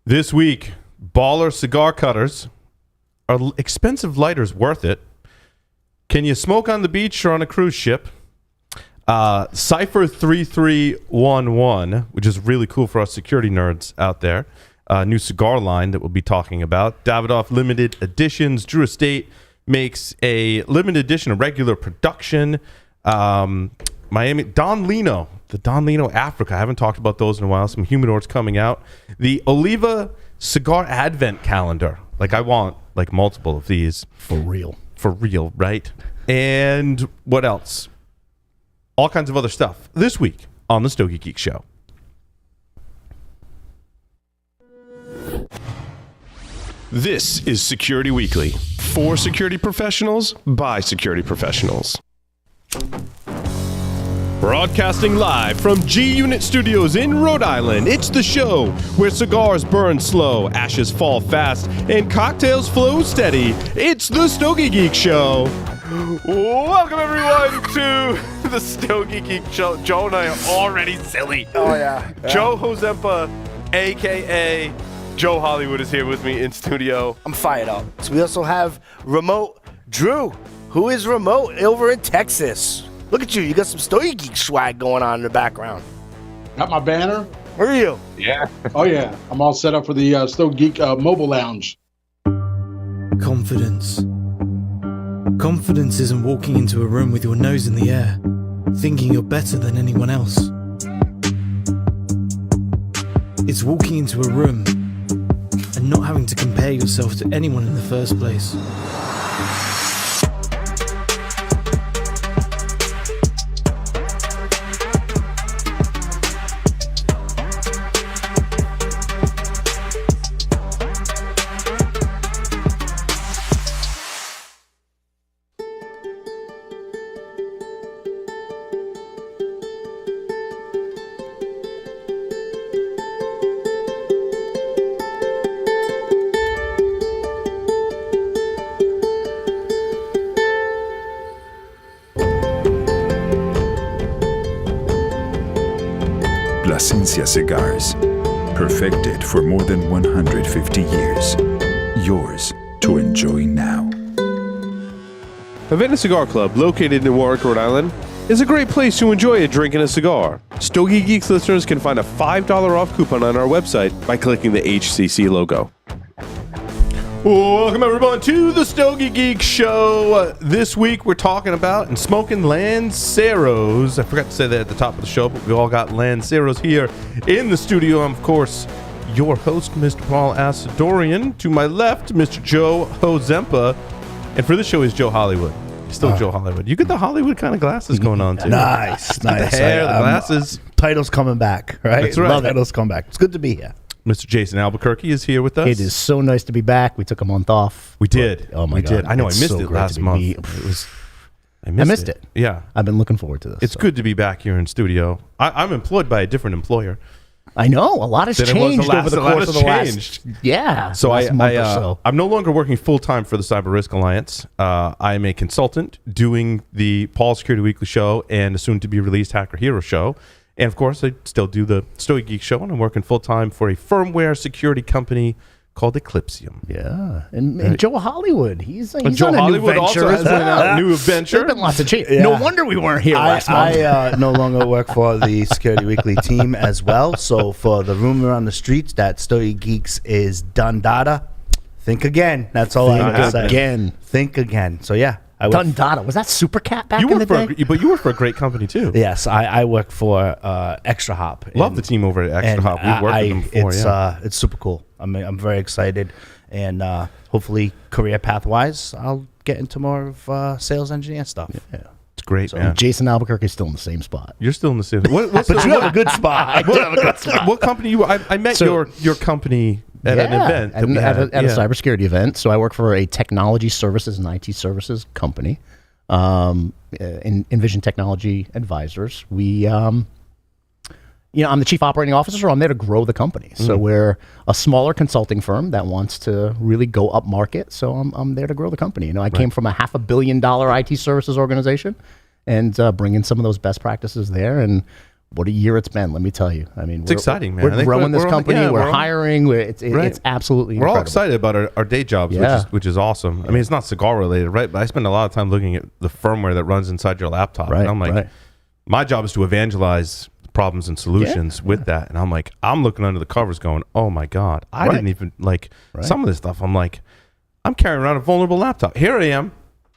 This week, baller cigar cutters. Are expensive lighters worth it? Can you smoke on the beach or on a cruise ship? Cypher 3311, which is really cool for us security nerds out there. New cigar line that we'll be talking about. Davidoff limited editions. Drew Estate makes a limited edition, a regular production. Miami Don Lino, the Don Lino Africa. I haven't talked about those in a while. Some humidors coming out. The Oliva Cigar Advent Calendar. Like, I want like multiple of these. For real, right? And what else? All kinds of other stuff this week on the Stogie Geek Show. This is Security Weekly. For security professionals, by security professionals. Broadcasting live from G-Unit Studios in Rhode Island, it's the show where cigars burn slow, ashes fall fast, and cocktails flow steady. It's the Stogie Geek Show. Welcome, everyone, to the Stogie Geek Show. Joe and I are already silly. Oh, yeah. Joe Hozempa, a.k.a. Joe Hollywood, is here with me in studio. I'm fired up. So we also have remote Drew, who is remote over in Texas. Look at you. You got some Stogie Geek swag going on in the background. Got my banner. Where are you? Yeah. Oh, yeah. I'm all set up for the Stogie Geek mobile lounge. Confidence. Confidence isn't walking into a room with your nose in the air, thinking you're better than anyone else. It's walking into a room and not having to compare yourself to anyone in the first place. Cigars, perfected for more than 150 years. Yours to enjoy now. Havana Cigar Club, located in Warwick, Rhode Island, is a great place to enjoy a drink and a cigar. Stogie Geeks listeners can find a $5 off coupon on our website by clicking the HCC logo. Welcome, everyone, to the Stogie Geek Show. This week, we're talking about and smoking Lanceros. I forgot to say that at the top of the show, but we all got Lanceros here in the studio. I'm, of course, your host, Mr. Paul Asadorian. To my left, Mr. Joe Hozempa. And for this show, is Joe Hollywood. Still Joe Hollywood. You get the Hollywood kind of glasses going on, too. Nice. The hair, the glasses. Title's coming back, right? That's right. Love it. Title's coming back. It's good to be here. Mr. Jason Albuquerque is here with us. It is so nice to be back. We took a month off. We did. Oh my God. I know. It's I missed so it great last to be month. I missed it. Yeah. I've been looking forward to this. It's good to be back here in studio. I'm employed by a different employer. I know. A lot has changed over the course of the last. Yeah. So last month or so. I'm no longer working full-time for the Cyber Risk Alliance. I am a consultant doing the Paul Security Weekly show and a soon-to-be-released Hacker Hero show. And, of course, I still do the Stogie Geek show, and I'm working full-time for a firmware security company called Eclipsium. Yeah. And Joe Hollywood, he's Joe on a Hollywood new venture. also has been out a new adventure. There's been lots of change. Yeah. No wonder we weren't here last month. I no longer work for the Security Weekly team as well. So for the rumor on the streets that Stogie Geeks is done data, think again. That's all I have to say. Think again. So yeah. Dundada. Was that Supercat back in the day? But you work for a great company, too. Yes, I work for Extra Hop. Love the team over at Extra Hop. We've worked with them before, it's super cool. I'm very excited. And hopefully, career path-wise, I'll get into more of sales engineer stuff. Yeah. It's great, So man. Jason Albuquerque is still in the same spot. You're still in the same. But you have a good spot. What company you? I met your company at an event that we had. At a cybersecurity event. So I work for a technology services and IT services company, Envision Technology Advisors. We, I'm the chief operating officer, so I'm there to grow the company. So we're a smaller consulting firm that wants to really go up market. So I'm there to grow the company. I came from a $500 million IT services organization, and bring in some of those best practices there. And what a year it's been. Let me tell you. I mean, It's exciting, man. I We're think growing this we're on- company. yeah, we're we're on- hiring. It's Right. absolutely We're all incredible. excited about our day jobs, Yeah. which is awesome. I mean, it's not cigar related, right? But I spend a lot of time looking at the firmware that runs inside your laptop. Right, And I'm like, right. my job is to evangelize problems and solutions with that. And I'm like, I'm looking under the covers going, oh my God, I Right. didn't even like some of this stuff. I'm like, I'm carrying around a vulnerable laptop. Here I am,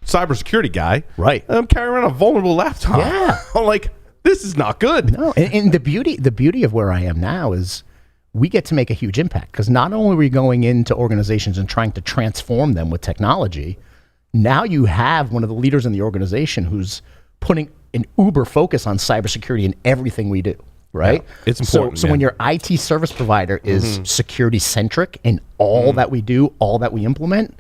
cybersecurity guy. Right. I'm carrying around a vulnerable laptop. Yeah. I'm like, this is not good. No, and the beauty of where I am now is we get to make a huge impact because not only are we going into organizations and trying to transform them with technology, now you have one of the leaders in the organization who's putting an uber focus on cybersecurity in everything we do. Right? Yeah, it's important, So man. when your IT service provider is security centric in all that we do, all that we implement,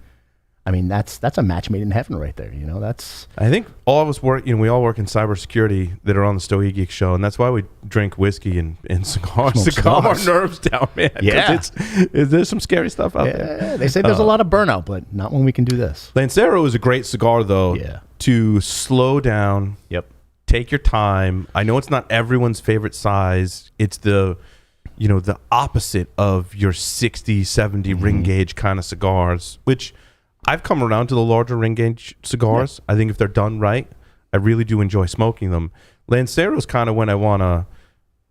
I mean, that's a match made in heaven right there. You know, that's I think all of us work, we all work in cybersecurity that are on the Stogie Geek show, and that's why we drink whiskey and cigars to calm our cigars. nerves down, man. 'Cause Yeah. there's some scary stuff out there. yeah. They say there's a lot of burnout, but not when we can do this. Lancero is a great cigar, though, Yeah. to slow down, take your time. I know it's not everyone's favorite size. It's the opposite of your 60, 70 ring gauge kind of cigars, which I've come around to the larger ring gauge cigars. I think if they're done right, I really do enjoy smoking them. Lancero's kind of when I want to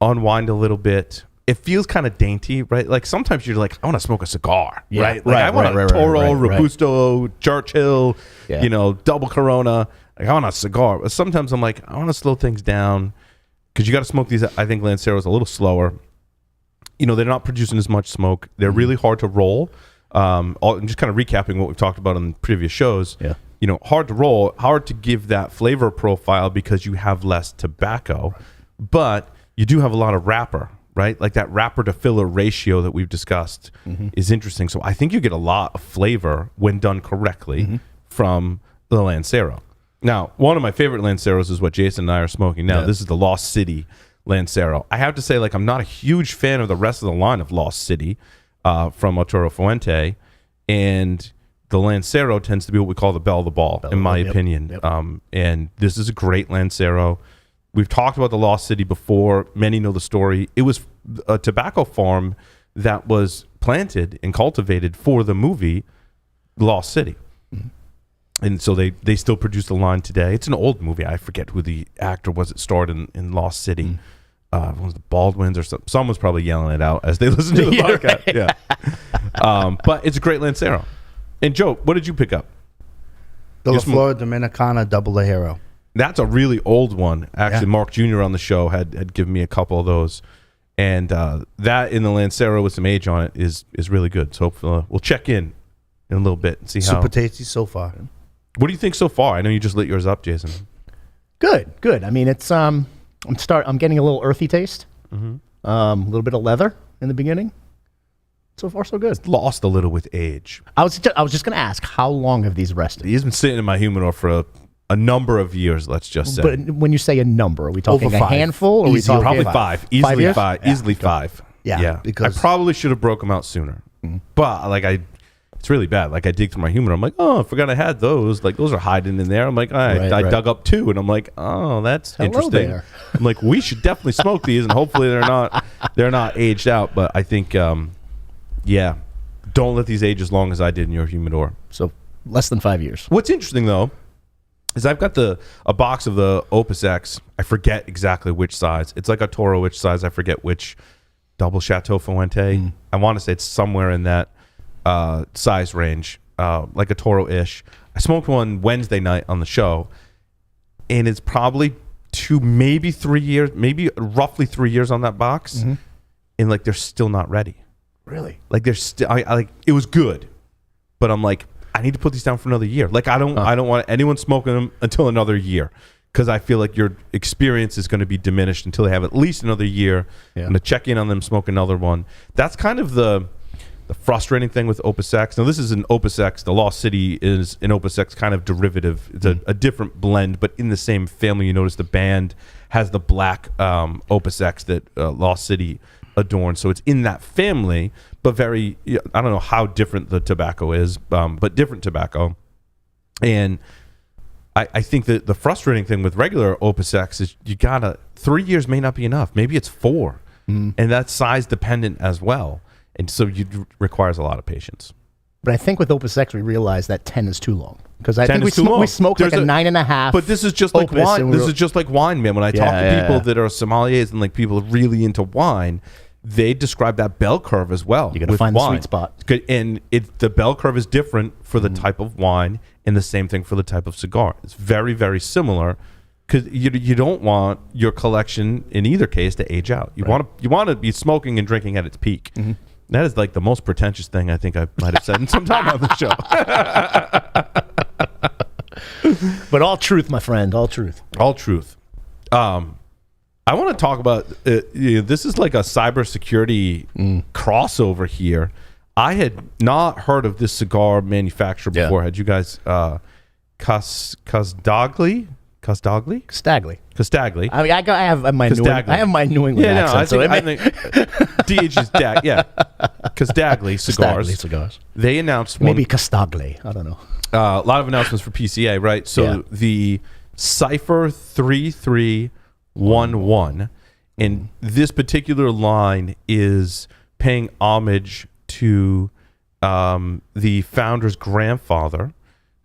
unwind a little bit. It feels kind of dainty, right? Like sometimes you're like, I want to smoke a cigar, Yeah, right? Like I want a right, Toro, right. Robusto, Churchill, Yeah. double Corona. Like I want a cigar. But sometimes I'm like, I want to slow things down because you got to smoke these. I think Lancero's a little slower. They're not producing as much smoke. They're really hard to roll. And just kind of recapping what we've talked about on previous shows. Yeah. Hard to roll, hard to give that flavor profile because you have less tobacco, but you do have a lot of wrapper, right? Like that wrapper to filler ratio that we've discussed is interesting. So I think you get a lot of flavor when done correctly from the Lancero. Now, one of my favorite Lanceros is what Jason and I are smoking now. Yeah. This is the Lost City Lancero. I have to say, I'm not a huge fan of the rest of the line of Lost City from Arturo Fuente, and the Lancero tends to be what we call the belle of the ball, in my opinion. Yep. And this is a great Lancero. We've talked about the Lost City before. Many know the story. It was a tobacco farm that was planted and cultivated for the movie Lost City. And so they still produce the line today. It's an old movie. I forget who the actor was that starred in Lost City. One was the Baldwins or something. Someone's probably yelling it out as they listen to the podcast. Yeah. But it's a great Lancero. And Joe, what did you pick up? The La Just Flor Dominicana Double Lajero. That's a really old one. Actually, Mark Jr. on the show had given me a couple of those. And that in the Lancero with some age on it is really good. So we'll check in a little bit and see how. Super tasty so far. What do you think so far? I know you just lit yours up, Jason. Good. I mean, it's I'm getting a little earthy taste. A little bit of leather in the beginning. So far, so good. Lost a little with age. I was just going to ask, how long have these rested? He's been sitting in my humidor for a number of years, let's just say. But when you say a number, are we talking Over a 5. handful? Or are we Easy, talking Probably Okay. 5. Easily years? 5. Yeah. Easily 5. Yeah, because- I probably should have broke them out sooner. But it's really bad. I dig through my humidor. I'm like, oh, I forgot I had those. Those are hiding in there. I'm like, I Right. dug up 2, and I'm like, oh, that's Hello interesting. there. I'm like, we should definitely smoke these, and hopefully they're not aged out. But I think, don't let these age as long as I did in your humidor. So less than 5 years. What's interesting though is I've got a box of the Opus X. I forget exactly which size. It's like a Toro, which size I forget which. Double Chateau Fuente. I want to say it's somewhere in that size range, like a Toro-ish. I smoked one Wednesday night on the show, and it's probably 2, maybe 3 years, maybe roughly 3 years on that box, and they're still not ready. Really? They're still. It was good, but I'm like, I need to put these down for another year. I don't want anyone smoking them until another year, because I feel like your experience is going to be diminished until they have at least another year. Yeah. I'm going to check in on them, smoke another one. That's kind of the frustrating thing with Opus X. Now, this is an Opus X. The Lost City is an Opus X kind of derivative. It's a different blend, but in the same family. You notice the band has the black Opus X that Lost City adorns. So it's in that family, but very, I don't know how different the tobacco is, but different tobacco. And I think that the frustrating thing with regular Opus X is you gotta 3 years may not be enough. Maybe it's 4, and that's size dependent as well, and so it requires a lot of patience. But I think with Opus X we realized that 10 is too long because I 10 think we is too long. smoked like a 9.5. But this is just like Opus, wine. and we This were- is just like wine, man. When I talk to Yeah, people yeah. that are sommeliers and like people really into wine, they describe that bell curve as well. You got to with find the wine. sweet spot. And the bell curve is different for the type of wine, and the same thing for the type of cigar. It's very, very similar, because you don't want your collection in either case to age out. You want to be smoking and drinking at its peak. That is like the most pretentious thing I think I might have said in some time on the show. But all truth, my friend, all truth. All truth. I want to talk about this is like a cybersecurity crossover here. I had not heard of this cigar manufacturer before. Had you guys Costagli? Costagli. I mean, I have my New England accent. I think DH is DAG. Yeah, Costagli cigars. Costagli cigars. They announced Maybe Costagli. I don't know. a lot of announcements for PCA, right? So the Cypher 3311, and this particular line is paying homage to the founder's grandfather,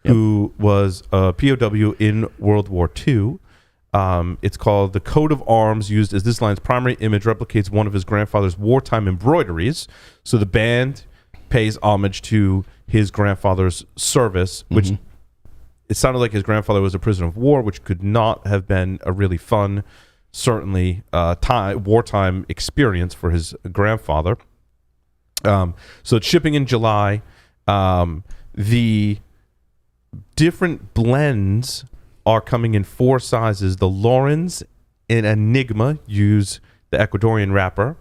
who was a POW in World War II. It's called The Coat of Arms, used as this line's primary image replicates one of his grandfather's wartime embroideries. So the band pays homage to his grandfather's service, which it sounded like his grandfather was a prisoner of war, which could not have been a really fun, certainly wartime experience for his grandfather. So it's shipping in July. The different blends are coming in 4 sizes. The Lorenz and Enigma use the Ecuadorian wrapper.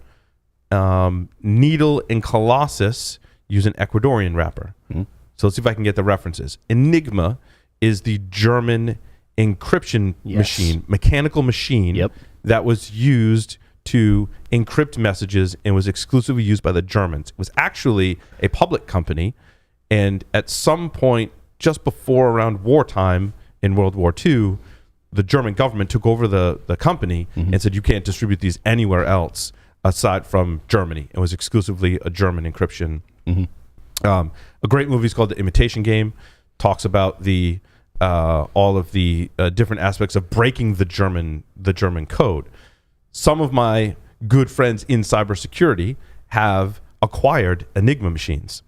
Needle and Colossus use an Ecuadorian wrapper. So let's see if I can get the references. Enigma is the German encryption machine, mechanical machine that was used to encrypt messages and was exclusively used by the Germans. It was actually a public company, and at some point just before around wartime in World War II, the German government took over the company and said you can't distribute these anywhere else aside from Germany. It was exclusively a German encryption. A great movie is called The Imitation Game. Talks about the all of the different aspects of breaking the German code. Some of my good friends in cybersecurity have acquired Enigma machines.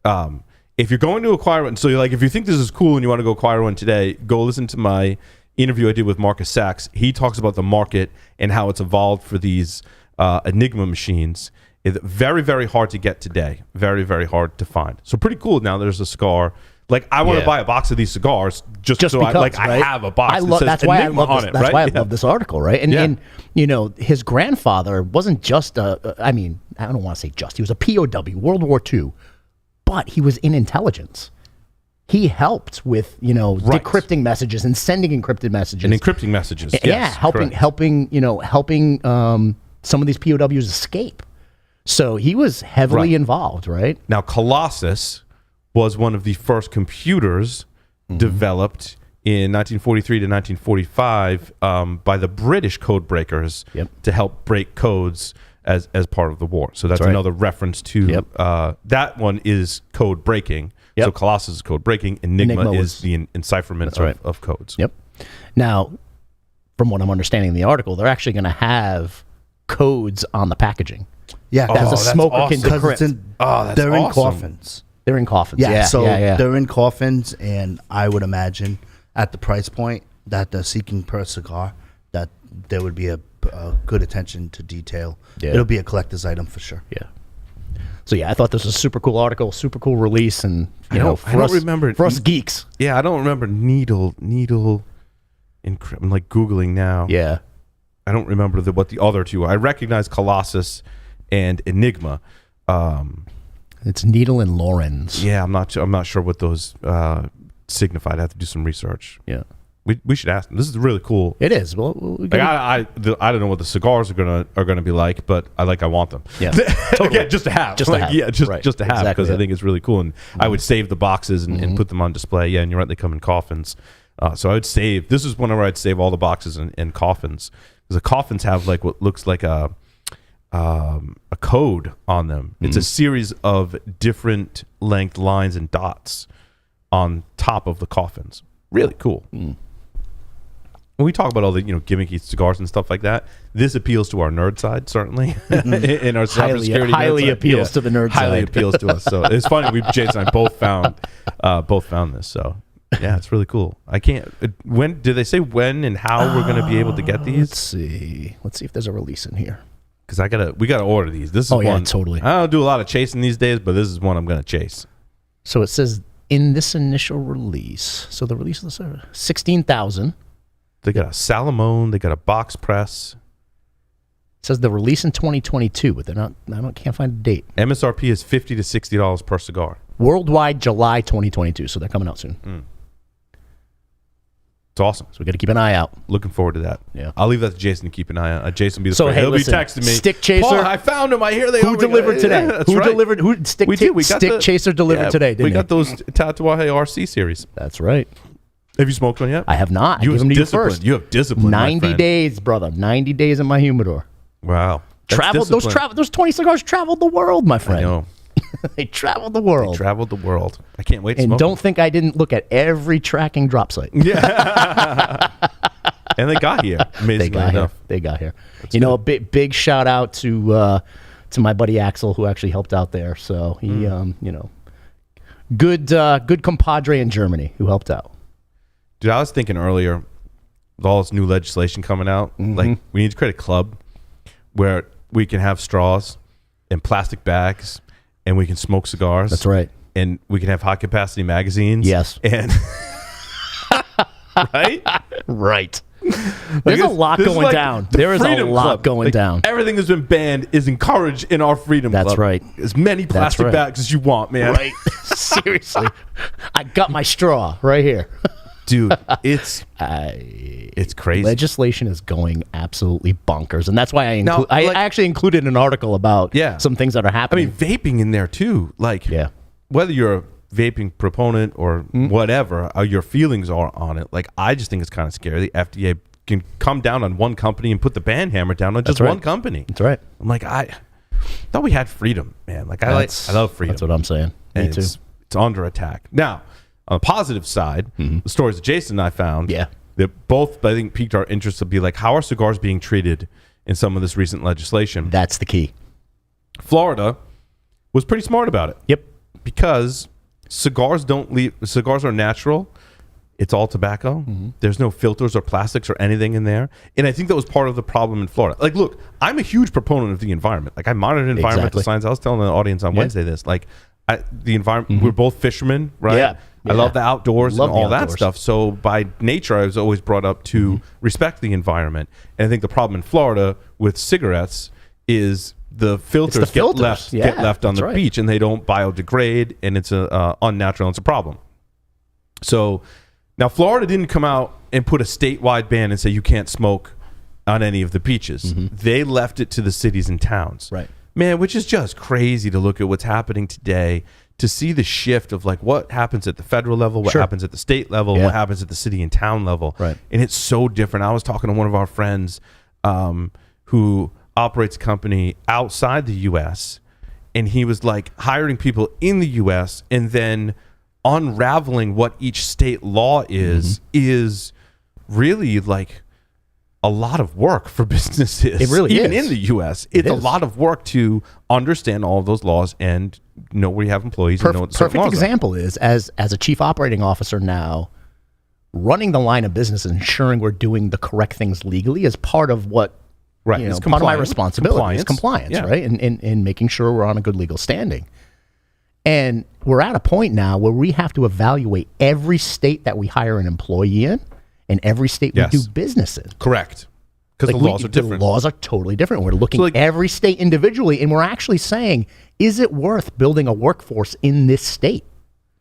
If you're going to acquire one, so you're like, if you think this is cool and you want to go acquire one today, go listen to my interview I did with Marcus Sachs. He talks about the market and how it's evolved for these Enigma machines. It's very, very hard to get today. Very, very hard to find. So pretty cool. Now there's a cigar. Like, I want to buy a box of these cigars just so because, I have a box that says that's why Enigma on it, That's right? why I love this article, right? And you know, his grandfather wasn't just I mean, I don't want to say just. He was a POW, World War II, but he was in intelligence. He helped with, decrypting messages and sending encrypted messages. And encrypting messages, helping some of these POWs escape. So he was heavily involved, right? Now, Colossus was one of the first computers developed in 1943 to 1945 by the British code breakers to help break codes as part of the war. So that's another reference to that one is code breaking. So Colossus is code breaking. Enigma is the encipherment of codes. Now, from what I'm understanding in the article, they're actually going to have codes on the packaging. Yeah, that the smoker can decrypt. They're in coffins. They're in coffins. They're in coffins, and I would imagine at the price point that they're seeking per cigar, that there would be a good attention to detail. It'll be a collector's item for sure. So I thought this was a super cool article, super cool release, and I don't remember for us geeks. I don't remember needle. I'm like Googling now. I don't remember what the other two are. I recognize Colossus and Enigma. It's Needle and Lorenz. I'm not sure what those signified. I have to do some research. We should ask them. This is really cool. It is. Well, I don't know what the cigars are gonna be like, but I want them. Totally. Just to have. Just to have. Just to have, because I think it's really cool, and I would save the boxes and put them on display. And you're right, they come in coffins. So I would save. This is whenever I'd save all the boxes and coffins, because the coffins have like what looks like a code on them. It's a series of different length lines and dots on top of the coffins. Really cool. When we talk about all the gimmicky cigars and stuff like that, this appeals to our nerd side, certainly. In our cybersecurity highly nerd side. appeals to the nerd highly side. appeals to us. So it's funny. Jason and I both found this. So yeah, it's really cool. I can't. When did they say when and how we're going to be able to get these? Let's see if there's a release in here. Because we gotta order these. This is one. Totally. I don't do a lot of chasing these days, but this is one I'm gonna chase. So it says in this initial release. So the release of the server, 16,000. They got a Salomon. They got a box press. It says the release in 2022, but can't find a date. MSRP is $50 to $60 per cigar. Worldwide, July 2022. So they're coming out soon. It's awesome. So we got to keep an eye out. Looking forward to that. Yeah. I'll leave that to Jason to keep an eye on. Jason will be the So, first. hey, He'll listen, be texting me. Stick Chaser. Paul, I found them. I hear they Who delivered today? That's Who right. delivered? Stick Chaser delivered today, didn't we he? got those Tatuaje RC series. That's right. Have you smoked one yet? I have not. I You give have them to you discipline. first. You have discipline. my 90 friend. days, brother. 90 days in my humidor. Wow. That's Traveled discipline. those 20 cigars traveled the world, my friend. I know. They traveled the world. Traveled the world. I can't wait to And smoke don't think I didn't look at every tracking drop site. Yeah. And they got here. Amazingly enough. They got here. A big shout out to my buddy Axel, who actually helped out there. So he, good compadre in Germany who helped out. Dude, I was thinking earlier, with all this new legislation coming out, like we need to create a club where we can have straws and plastic bags, and we can smoke cigars. That's right. And we can have high capacity magazines. Yes. And right? Right. There's a lot going down. There is a Freedom lot Club. going down. Everything that's been banned is encouraged in our Freedom Club. That's right. As many plastic right. bags as you want, man. Right. Seriously. I got my straw right here. Dude, it's crazy. Legislation is going absolutely bonkers, and that's why Now, I like- actually included an article about some things that are I happening. mean, vaping in there too. Like, whether you're a vaping proponent or whatever your feelings are on it, like, I just think it's kind of scary. The FDA can come down on one company and put the ban hammer down on just one company. That's right. I'm like, I thought we had freedom, man. Like, I love freedom. That's what I'm saying. Me And too. It's under attack. Now, on the positive side, the stories that Jason and I found, that both, I think, piqued our interest to be like, how are cigars being treated in some of this recent legislation? That's the key. Florida was pretty smart about it. Yep. Because cigars are natural. It's all tobacco. There's no filters or plastics or anything in there. And I think that was part of the problem in Florida. Like, look, I'm a huge proponent of the environment. Like, I monitor environmental science. I was telling the audience on Wednesday this. Like, the environment, we're both fishermen, right? Yeah. I love the outdoors Love and the all that outdoors. stuff. So by nature, I was always brought up to respect the environment. And I think the problem in Florida with cigarettes is the filters, get left on the beach, and they don't biodegrade, and it's unnatural, and it's a problem. So now Florida didn't come out and put a statewide ban and say you can't smoke on any of the beaches. They left it to the cities and towns. Right. Man, which is just crazy to look at what's happening today, to see the shift of like what happens at the federal level, what happens at the state level, what happens at the city and town level. Right. And it's so different. I was talking to one of our friends who operates a company outside the U.S., and he was like hiring people in the U.S. and then unraveling what each state law is really like a lot of work for businesses. It really even is. in the U.S. It's a lot of work to understand all of those laws and know where you have employees and know what the certain Perfect laws are. example is as a chief operating officer now, running the line of business and ensuring we're doing the correct things legally is part of what It's part of my responsibility is compliance, compliance, right? And making sure we're on a good legal standing. And we're at a point now where we have to evaluate every state that we hire an employee in and every state we do business in. Correct. Because the laws are different. The laws are totally different. We're looking So, like, every state individually, and we're actually saying, is it worth building a workforce in this state?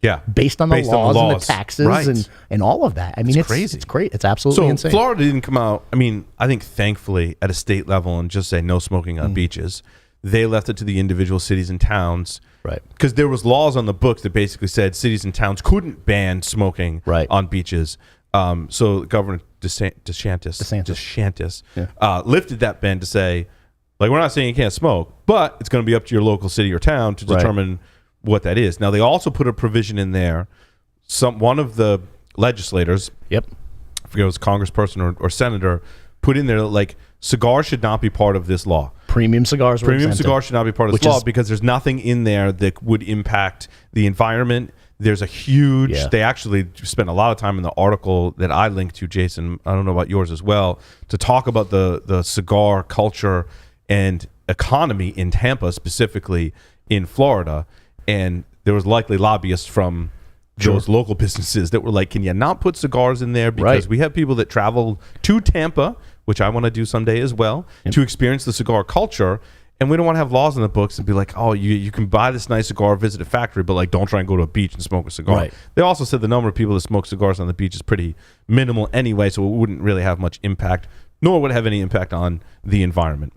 Yeah. Based on the laws and the taxes Right. and all of that. I mean, it's crazy. It's great. It's absolutely So insane. Florida didn't come out. I mean, I think thankfully at a state level and just say no smoking on beaches. They left it to the individual cities and towns. Right. Because there was laws on the books that basically said cities and towns couldn't ban smoking on beaches. So Governor DeSantis lifted that ban to say, like, we're not saying you can't smoke, but it's going to be up to your local city or town to determine what that is. Now, they also put a provision in there. One of the legislators, I forget if it was congressperson or senator, put in there like cigars should not be part of this law. Premium cigars should not be part of this law because there's nothing in there that would impact the environment. There's a huge, they actually spent a lot of time in the article that I linked to, Jason, I don't know about yours as well, to talk about the cigar culture and economy in Tampa, specifically in Florida. And there was likely lobbyists from those local businesses that were like, can you not put cigars in there? Because we have people that travel to Tampa, which I want to do someday as well, to experience the cigar culture. And we don't want to have laws in the books and be like, oh, you can buy this nice cigar, visit a factory, but like don't try and go to a beach and smoke a cigar. Right. They also said the number of people that smoke cigars on the beach is pretty minimal anyway, so it wouldn't really have much impact, nor would it have any impact on the environment.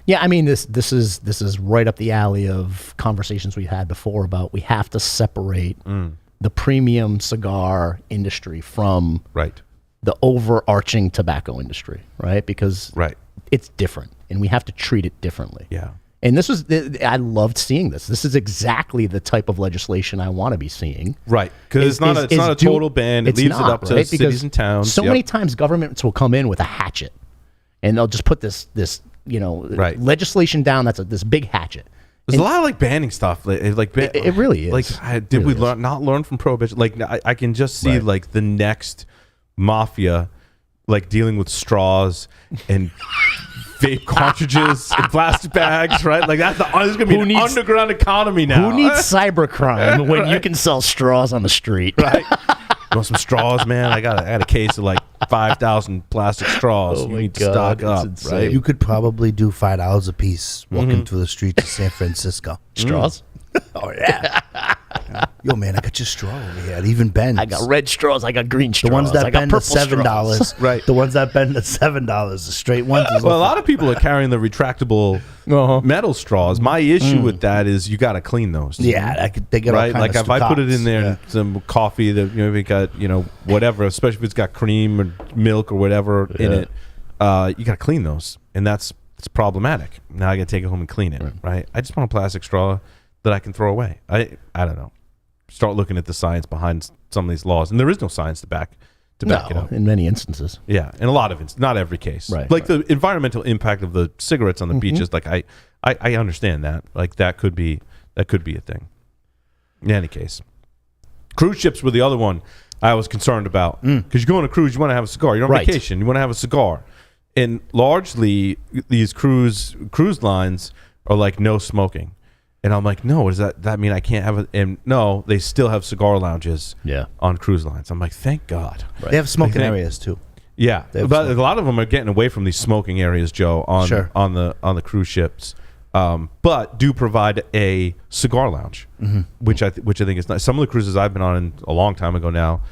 Yeah, I mean, this is right up the alley of conversations we had before about we have to separate the premium cigar industry from the overarching tobacco industry, right? Because it's different, and we have to treat it differently. Yeah. And I loved seeing this. This is exactly the type of legislation I want to be seeing. Right, because it's not a total ban. It leaves it up to cities and towns. So many times governments will come in with a hatchet, and they'll just put this legislation down that's this big hatchet. There's a lot of like banning stuff. It really is. Like, did we not learn from prohibition? Like, I can just see like the next mafia, like dealing with straws and vape cartridges and plastic bags, right? Like there's gonna be an underground economy now. Who needs cybercrime when you can sell straws on the street? Right. You want some straws, man? I got a case of like 5,000 plastic straws. You need to stock up, right? You could probably do $5 a piece walking through the streets of San Francisco. Straws? Oh yeah. Yo, man, I got your straw over here. It even bends. I got red straws. I got green straws. The ones that bend to $7. Right. The ones that bend to $7. The straight ones. Well, a lot of people are carrying the retractable metal straws. My issue with that is you got to clean those. Yeah, they get all like if I put it in there in some coffee that maybe got whatever, especially if it's got cream or milk or whatever in it, you got to clean those, and it's problematic. Now I got to take it home and clean it. Right. I just want a plastic straw that I can throw away. I don't know. Start looking at the science behind some of these laws, and there is no science to back it up. In many instances. Yeah, in a lot of instances, not every case. Right. Like the environmental impact of the cigarettes on the beaches. Like I understand that. Like that could be a thing. In any case, cruise ships were the other one I was concerned about because you go on a cruise, you want to have a cigar. You're on vacation, you want to have a cigar, and largely these cruise lines are like no smoking. And I'm like, no, does that mean I can't have it? And no, they still have cigar lounges on cruise lines. I'm like, thank God. Right. They have smoking areas too. Yeah, but a lot of them are getting away from these smoking areas, Joe, on the cruise ships. But do provide a cigar lounge, which I think is nice. Some of the cruises I've been on a long time ago now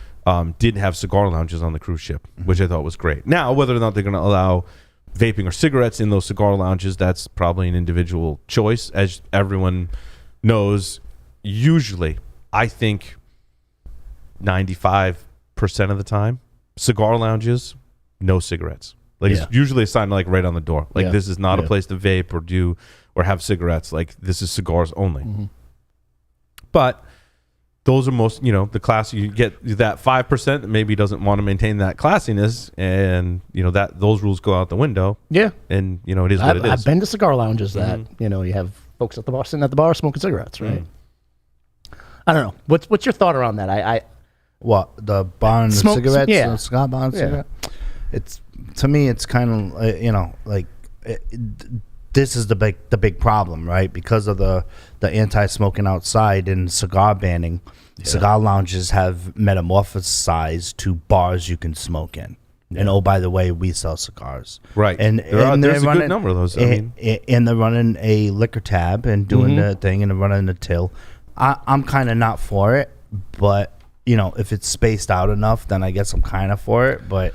did have cigar lounges on the cruise ship, which I thought was great. Now, whether or not they're going to allow vaping or cigarettes in those cigar lounges, that's probably an individual choice. As everyone knows, usually I think 95% of the time, cigar lounges, no cigarettes. Like it's usually a sign like right on the door. Like this is not a place to vape or have cigarettes. Like this is cigars only. But those are most, the class, you get that 5% that maybe doesn't want to maintain that classiness, and that those rules go out the window. Yeah, and it is what it is. I've been to cigar lounges that you have folks at the bar sitting at the bar smoking cigarettes, right? I don't know. What's your thought around that? What, the bar and the cigarettes? Yeah, the cigar bar and cigarette. It's, to me, it's kind of this is the big problem, right? Because of the anti-smoking outside and cigar banning, cigar lounges have metamorphosized to bars you can smoke in. And oh, by the way, we sell cigars, right? And there's a good number of those. And they're running a liquor tab and doing the thing, and they're running the till. I'm kind of not for it, but if it's spaced out enough, then I guess I'm kind of for it. But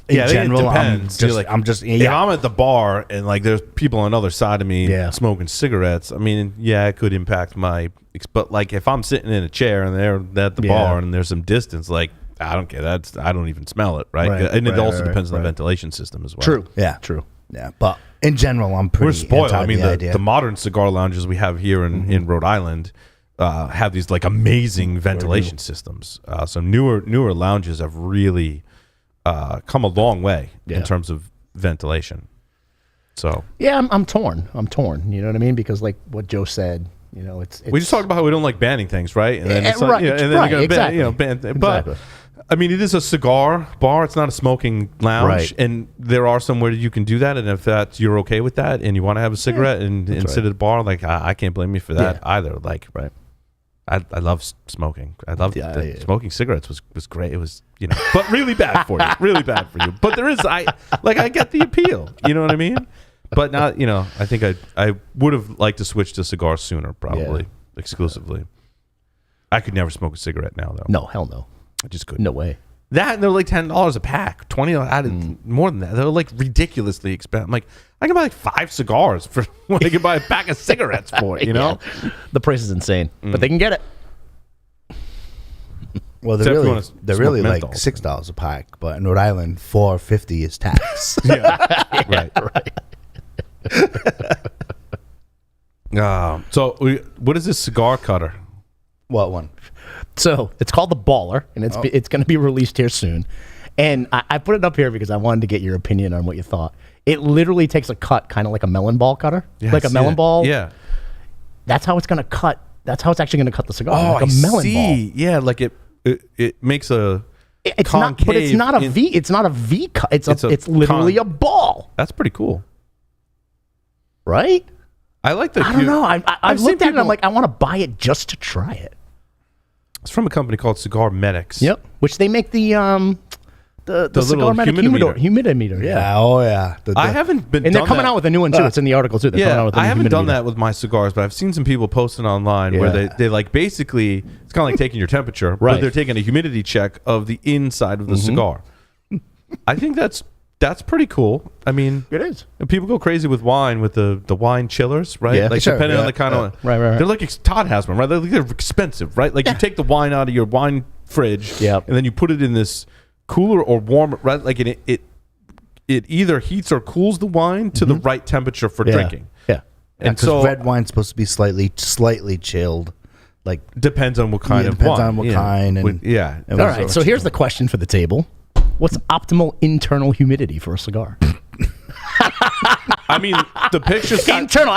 In I think general, it depends. If I'm at the bar and like there's people on the other side of me smoking cigarettes, I mean, it could impact my. But like if I'm sitting in a chair and they're at the bar and there's some distance, like I don't care. I don't even smell it, right? And it also depends on the ventilation system as well. True. Yeah. True. Yeah. But in general, I'm pretty. We're spoiled. I mean, the the modern cigar lounges we have here in Rhode Island have these like amazing ventilation systems. So newer lounges have really come a long way in terms of ventilation. So I'm torn. You know what I mean? Because like what Joe said, you know, it's we just talked about how we don't like banning things, right? And then it's like, and then you go exactly. ban, but I mean, it is a cigar bar. It's not a smoking lounge, and there are somewhere you can do that. And if you're okay with that, and you want to have a cigarette and sit at a bar, like I can't blame you for that either. Like, I love smoking. I love smoking cigarettes was great. It was but really bad for you, really bad for you. But there is I get the appeal. You know what I mean? But not, I think I would have liked to switch to cigars sooner, probably exclusively. I could never smoke a cigarette now, though. No, hell no. I just couldn't. No way. That and they're like $10 a pack, $20 more than that. They're like ridiculously expensive. I'm like, I can buy like 5 cigars for what I can buy a pack of cigarettes for. The price is insane, but they can get it. Well, they're really like $6 a pack, but in Rhode Island, $4.50 is tax. Right. So what is this cigar cutter? What one? So it's called the Baller, and it's going to be released here soon. And I put it up here because I wanted to get your opinion on what you thought. It literally takes a cut, kind of like a melon ball cutter, like a melon ball. Yeah, that's how it's going to cut. That's how it's actually going to cut the cigar. Oh, like a melon ball. Yeah, like it makes a. It's not, but it's not a V. It's not a V cut. It's literally a ball. That's pretty cool, right? I like the. I don't know. I've looked at it. And I'm like, I want to buy it just to try it. It's from a company called Cigar Medics. Yep, which they make the Cigar Medic humidimeter. Yeah. Oh yeah. I haven't been. And they're coming out with a new one too. It's in the article too. I haven't done that with my cigars, but I've seen some people posting online where they like basically it's kind of like taking your temperature, but they're taking a humidity check of the inside of the cigar. I think that's pretty cool. I mean, it is. People go crazy with wine, with the wine chillers, right? Yeah, like depending on the kind of right. They're like Todd has one, right? They're expensive, right? Like you take the wine out of your wine fridge, and then you put it in this cooler or warmer, right? Like it either heats or cools the wine to the right temperature for drinking. Yeah, and so red wine's supposed to be slightly chilled. Like depends on what kind of depends wine. on what kind. And, all right. So here's the question for the table. What's optimal internal humidity for a cigar? I mean, the picture's internal.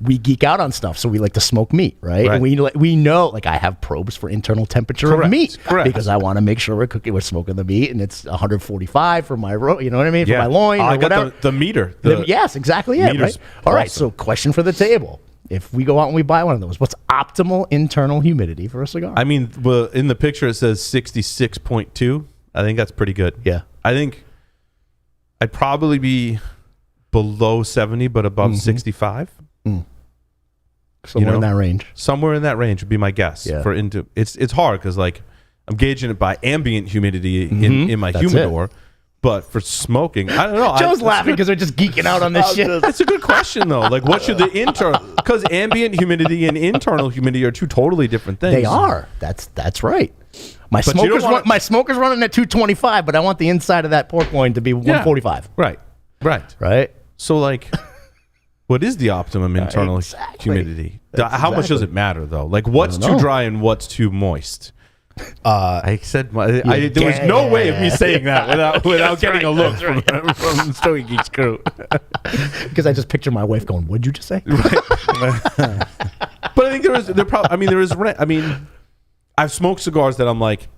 We geek out on stuff, so we like to smoke meat, right? And we know, like I have probes for internal temperature of meat because I want to make sure we're smoking the meat, and it's 145 for my you know what I mean, for my loin or whatever. The meter. Yes, exactly. Yeah, right. All right. So, question for the table: if we go out and we buy one of those, what's optimal internal humidity for a cigar? I mean, in the picture it says 66.2. I think that's pretty good. Yeah. I think I'd probably be below 70, but above 65. Somewhere in that range. Somewhere in that range would be my guess. Yeah. It's hard because like I'm gauging it by ambient humidity in my humidor. But for smoking, I don't know. Joe's laughing because we're just geeking out on this shit. That's a good question, though. Like, what should the internal? Because ambient humidity and internal humidity are two totally different things. They are. That's right. My smoker's running at 225, but I want the inside of that pork loin to be 145. Right. So, like, what is the optimum internal humidity? How much does it matter, though? Like, what's too dry and what's too moist? I said there was no way of me saying that without getting a look from the Stogie Geeks crew. Because I just picture my wife going, "What'd you just say?" Right. But I think there is. I mean, I've smoked cigars that I'm like,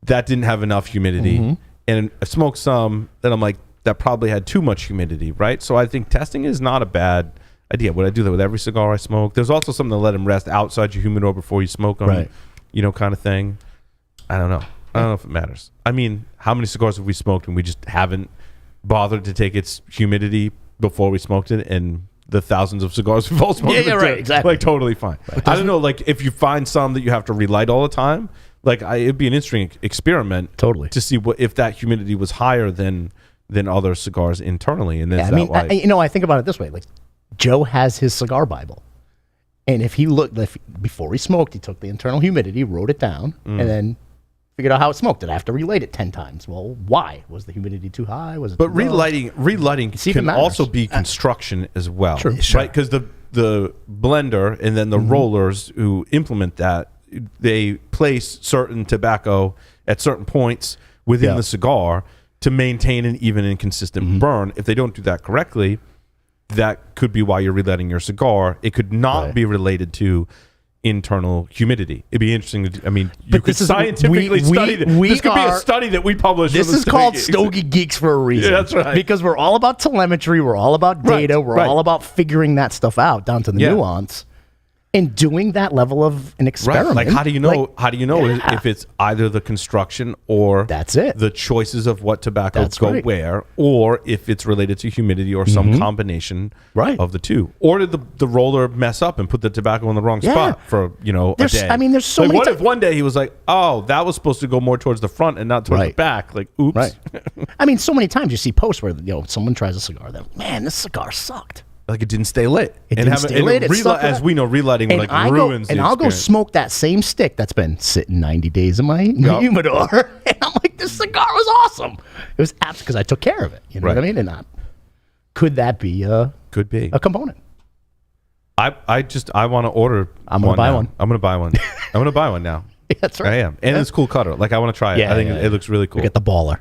that didn't have enough humidity, and I've smoked some that I'm like, that probably had too much humidity, right? So I think testing is not a bad idea. Would I do that with every cigar I smoke? There's also something to let them rest outside your humidor before you smoke them. Right. Kind of thing. I don't know. I don't know if it matters. I mean, how many cigars have we smoked and we just haven't bothered to take its humidity before we smoked it? And the thousands of cigars we've all smoked. Yeah, right, exactly. Like, totally fine. Right. I don't know, like, if you find some that you have to relight all the time, Like it'd be an interesting experiment, Totally. to see if that humidity was higher than other cigars internally. And Yeah, I think about it this way: like Joe has his cigar Bible, and if he before he smoked, he took the internal humidity, wrote it down, and then figured out how it smoked. Did I have to relight it 10 times? Well, why? Was the humidity too high? Was it? But too low? relighting See if it can matters. also be construction as well, True. right? Because the blender and then the rollers who implement that, they place certain tobacco at certain points within the cigar to maintain an even and consistent burn. If they don't do that correctly, that could be why you're relighting your cigar. It could not be related to internal humidity. It'd be interesting to, you could scientifically study that. This could be a study that we publish. This is called Stogie Geeks for a reason. Yeah, that's right. Because we're all about telemetry, we're all about data, we're all about figuring that stuff out down to the nuance. And doing that level of an experiment. Right. Like how do you know if it's either the construction or that's it, the choices of what tobacco go where, or if it's related to humidity or some combination of the two? Or did the roller mess up and put the tobacco in the wrong spot for a day? There's so many what if one day he was like, oh, that was supposed to go more towards the front and not towards the back? Like, oops. Right. So many times you see posts where someone tries a cigar, that man, this cigar sucked. Like it didn't stay lit. As we know, relighting ruins. And I'll go smoke that same stick that's been sitting 90 days in my humidor, and I'm like, this cigar was awesome. It was absolutely because I took care of it. You know what I mean? And could that be a component? I want to order. I'm gonna buy one. I'm gonna buy one. I'm gonna buy one now. That's right. I am, and it's a cool cutter. Like I want to try it. I think it looks really cool. Get the baller.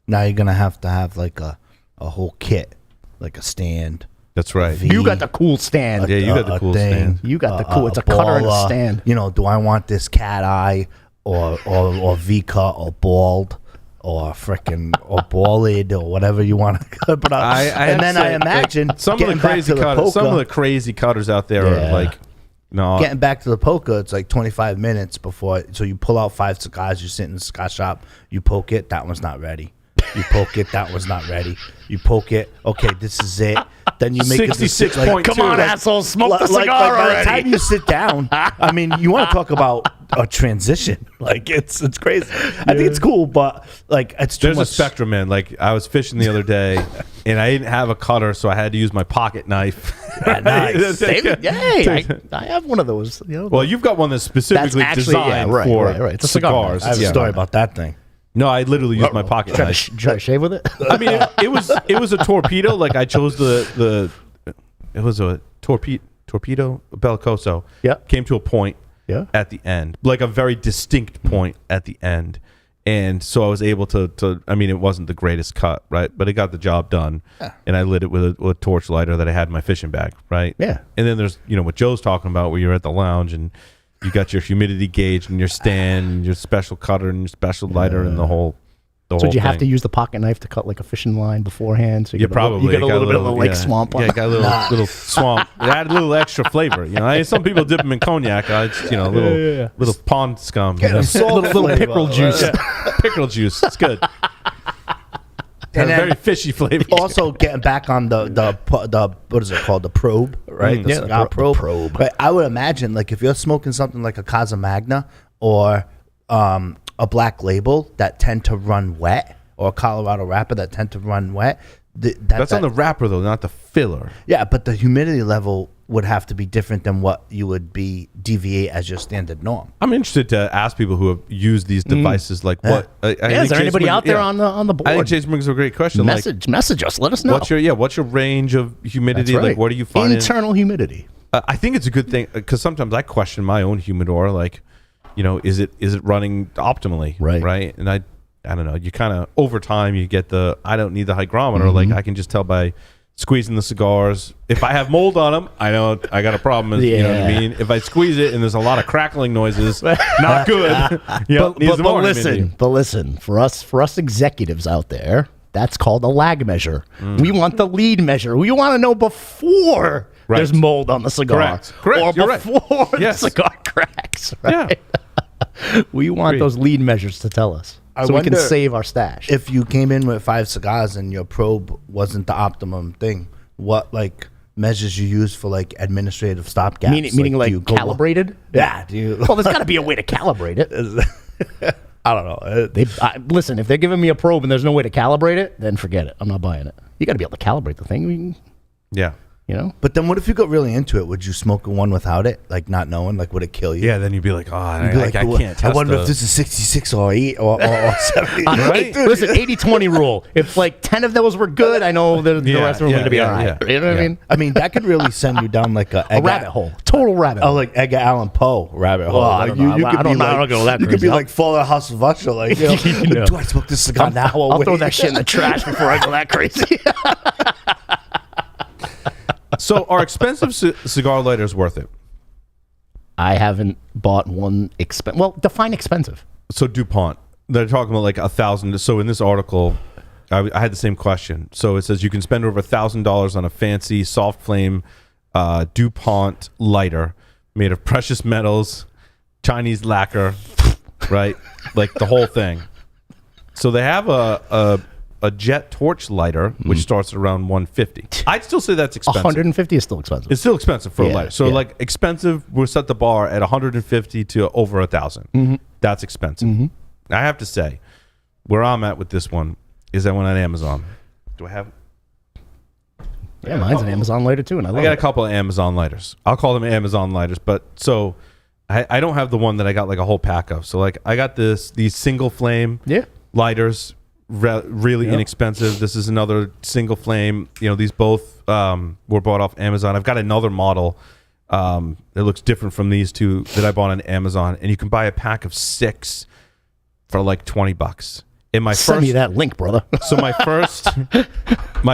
Now you're gonna have like a whole kit, like a stand. That's right. You got the cool stand. Yeah, you got the cool stand. You got the cool. It's a cutter and a stand. Do I want this cat eye or V cut or bald or frickin' or balled or whatever you want to put up? I imagine some of the crazy cutters. Some of the crazy cutters out there are like. No. Getting back to the polka, it's like 25 minutes before. So you pull out 5 cigars. You sit in the cigar shop. You poke it. That one's not ready. You poke it. That was not ready. You poke it. Okay, this is it. Then you make 66.2. Come on, asshole, smoke the cigar already. By the time you sit down, you want to talk about a transition. Like it's crazy. I think it's cool, but like it's too much. There's a spectrum, man. Like I was fishing the other day, and I didn't have a cutter, so I had to use my pocket knife. Nice. I have one of those. Well, you've got one that's specifically designed for It's a cigars. I have a story about that thing. No, I literally used my pocket knife. Try to shave with it? It was a torpedo. Like I chose it was a torpedo bellicoso. Yeah. Came to a point at the end, like a very distinct point at the end. And so I was able to it wasn't the greatest cut, right? But it got the job done. Yeah. And I lit it with a torch lighter that I had in my fishing bag, right? Yeah. And then there's, what Joe's talking about where you're at the lounge and you got your humidity gauge and your stand and your special cutter and your special lighter and the whole So did you have to use the pocket knife to cut like a fishing line beforehand? So you probably. You get a little bit of a lake swamp on it. Yeah, got a little swamp. It added a little extra flavor. Some people dip them in cognac. It's little pond scum. Little pickerel juice. Pickerel juice. It's good. And very fishy flavor. Also, getting back on the what is it called? The probe, right? The cigar probe. But I would imagine, like, if you're smoking something like a Casa Magna or a Black Label that tend to run wet, or a Colorado wrapper that tend to run wet. That's on the wrapper though, not the filler. Yeah, but the humidity level would have to be different than what you would be deviate as your standard norm. I'm interested to ask people who have used these devices, like what. Is there anybody out there on the board? I think Jason brings up a great question. Message us. Let us know. What's your range of humidity? Right. Like, what do you find? Internal humidity. I think it's a good thing because sometimes I question my own humidor. Like, is it running optimally? Right. And I don't know. You kind of over time you get I don't need the hygrometer. Like I can just tell by squeezing the cigars. If I have mold on them, I know I got a problem. You know what I mean? If I squeeze it and there's a lot of crackling noises, not good. But listen, for us executives out there, that's called a lag measure. We want the lead measure. We want to know before there's mold on the cigar. Correct. Or You're before the cigar cracks. Right? Yeah. We want those lead measures to tell us. So we can save our stash. If you came in with 5 cigars and your probe wasn't the optimum thing, what measures you use for administrative stopgaps? Meaning like calibrated? Yeah. Do you? Well, there's got to be a way to calibrate it. I don't know. Listen, if they're giving me a probe and there's no way to calibrate it, then forget it. I'm not buying it. You got to be able to calibrate the thing. Yeah. You know? But then what if you got really into it? Would you smoke one without it? Like not knowing? Like would it kill you? Yeah, then you'd be like, oh, I can't test I wonder if this is 66 or 8 or 70. Right? Listen, 80-20 rule. If like 10 of those were good, I know the rest of them are going to be all right. yeah. You know what I mean? I mean, that could really send you down like a Rabbit hole. Total rabbit hole. Oh, like Edgar Allan Poe rabbit hole. I don't know. I don't go that You could crazy. be like Fall of House of Usher. Like, you know, do I smoke this cigar now? I'll throw that shit in the trash before I go that crazy. So are expensive cigar lighters worth it? I haven't bought one well, define expensive. So DuPont, they're talking about like 1,000. So in this article, I had the same question. So it says you can spend over $1,000 on a fancy soft flame DuPont lighter made of precious metals, Chinese lacquer, right? Like the whole thing. So they have a jet torch lighter, which starts at around $150. I'd still say that's expensive. 150 is still expensive. It's still expensive for a lighter. So like expensive, we'll set the bar at 150 to over 1,000. That's expensive. I have to say, where I'm at with this one is I went on Amazon. Do I have? Yeah, mine's an Amazon lighter too, and I got a couple of Amazon lighters. I'll call them Amazon lighters, but so I don't have the one that I got like a whole pack of. So like I got these single flame lighters. Really inexpensive. This is another single flame. You know, these both were bought off Amazon. I've got another model that looks different from these two that I bought on Amazon, and you can buy a pack of 6 for like $20. And Send me that link, brother. So my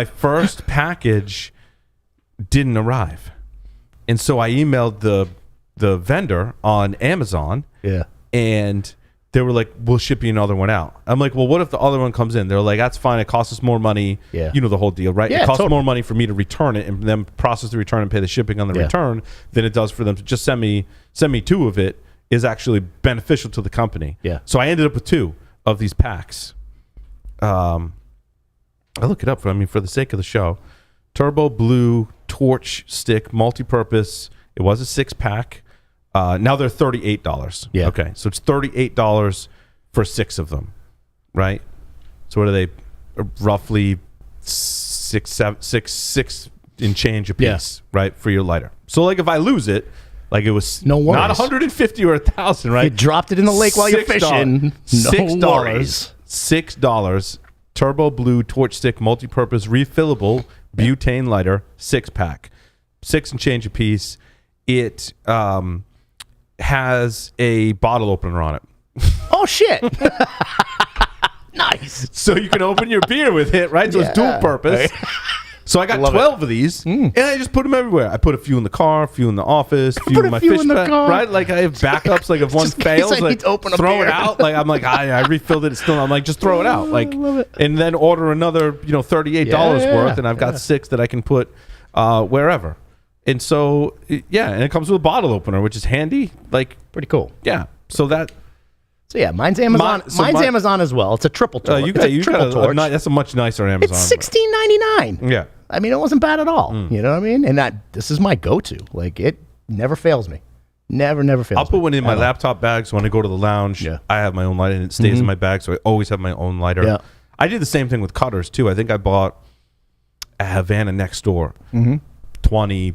first package didn't arrive, and so I emailed the vendor on Amazon. Yeah, and they were like, we'll ship you another one out. I'm like, well, what if the other one comes in? They're like, that's fine. It costs us more money. Yeah. You know the whole deal, right? Yeah, it costs more money for me to return it and then process the return and pay the shipping on the return than it does for them to just send me 2 of it is actually beneficial to the company. Yeah. So I ended up with 2 of these packs. I look it up for the sake of the show. Turbo Blue Torch Stick Multi-Purpose. It was a 6-pack. Now they're $38. Yeah. Okay. So it's $38 for 6 of them, right? So what are they? Roughly six and change a piece, right, for your lighter. So like if I lose it, like it was no worries. Not 150 or 1,000, right? You dropped it in the lake while you're fishing. $6. Turbo Blue Torch Stick Multi-Purpose Refillable Butane Lighter 6-pack, 6 and change a piece. It has a bottle opener on it. Oh shit! Nice. So you can open your beer with it, right? So it's dual purpose. So I got 12 of these, and I just put them everywhere. I put a few in the car, a few in the office, a few in my fish bag, right? Like I have backups. Like if one fails, like throw it out. Like I'm like I refilled it. It's still. I'm like just throw it out. Like and then order another $38 worth, and I've got 6 that I can put wherever. And so, and it comes with a bottle opener, which is handy. Like, pretty cool. Yeah. So mine's Amazon. Mine's Amazon as well. It's a triple torch. You got a that's a much nicer Amazon. It's $16.99. Yeah. I mean, it wasn't bad at all. You know what I mean? And this is my go-to. Like, it never fails me. Never fails me. I'll put one in my laptop bag, so when I go to the lounge, I have my own lighter, and it stays in my bag, so I always have my own lighter. Yeah. I did the same thing with cutters, too. I think I bought a Havana next door, 20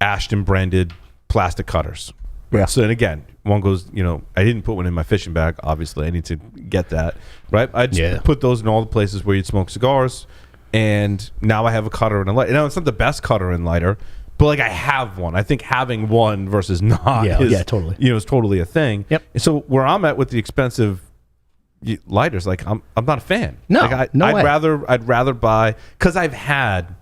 Ashton branded plastic cutters. Yeah. So then again, one goes, I didn't put one in my fishing bag. Obviously, I need to get that, right? I just put those in all the places where you'd smoke cigars, and now I have a cutter and a lighter. Now, it's not the best cutter and lighter, but like I have one. I think having one versus not is totally. Is totally a thing. Yep. And so where I'm at with the expensive lighters, like I'm not a fan. No, like I'd rather buy, because I've had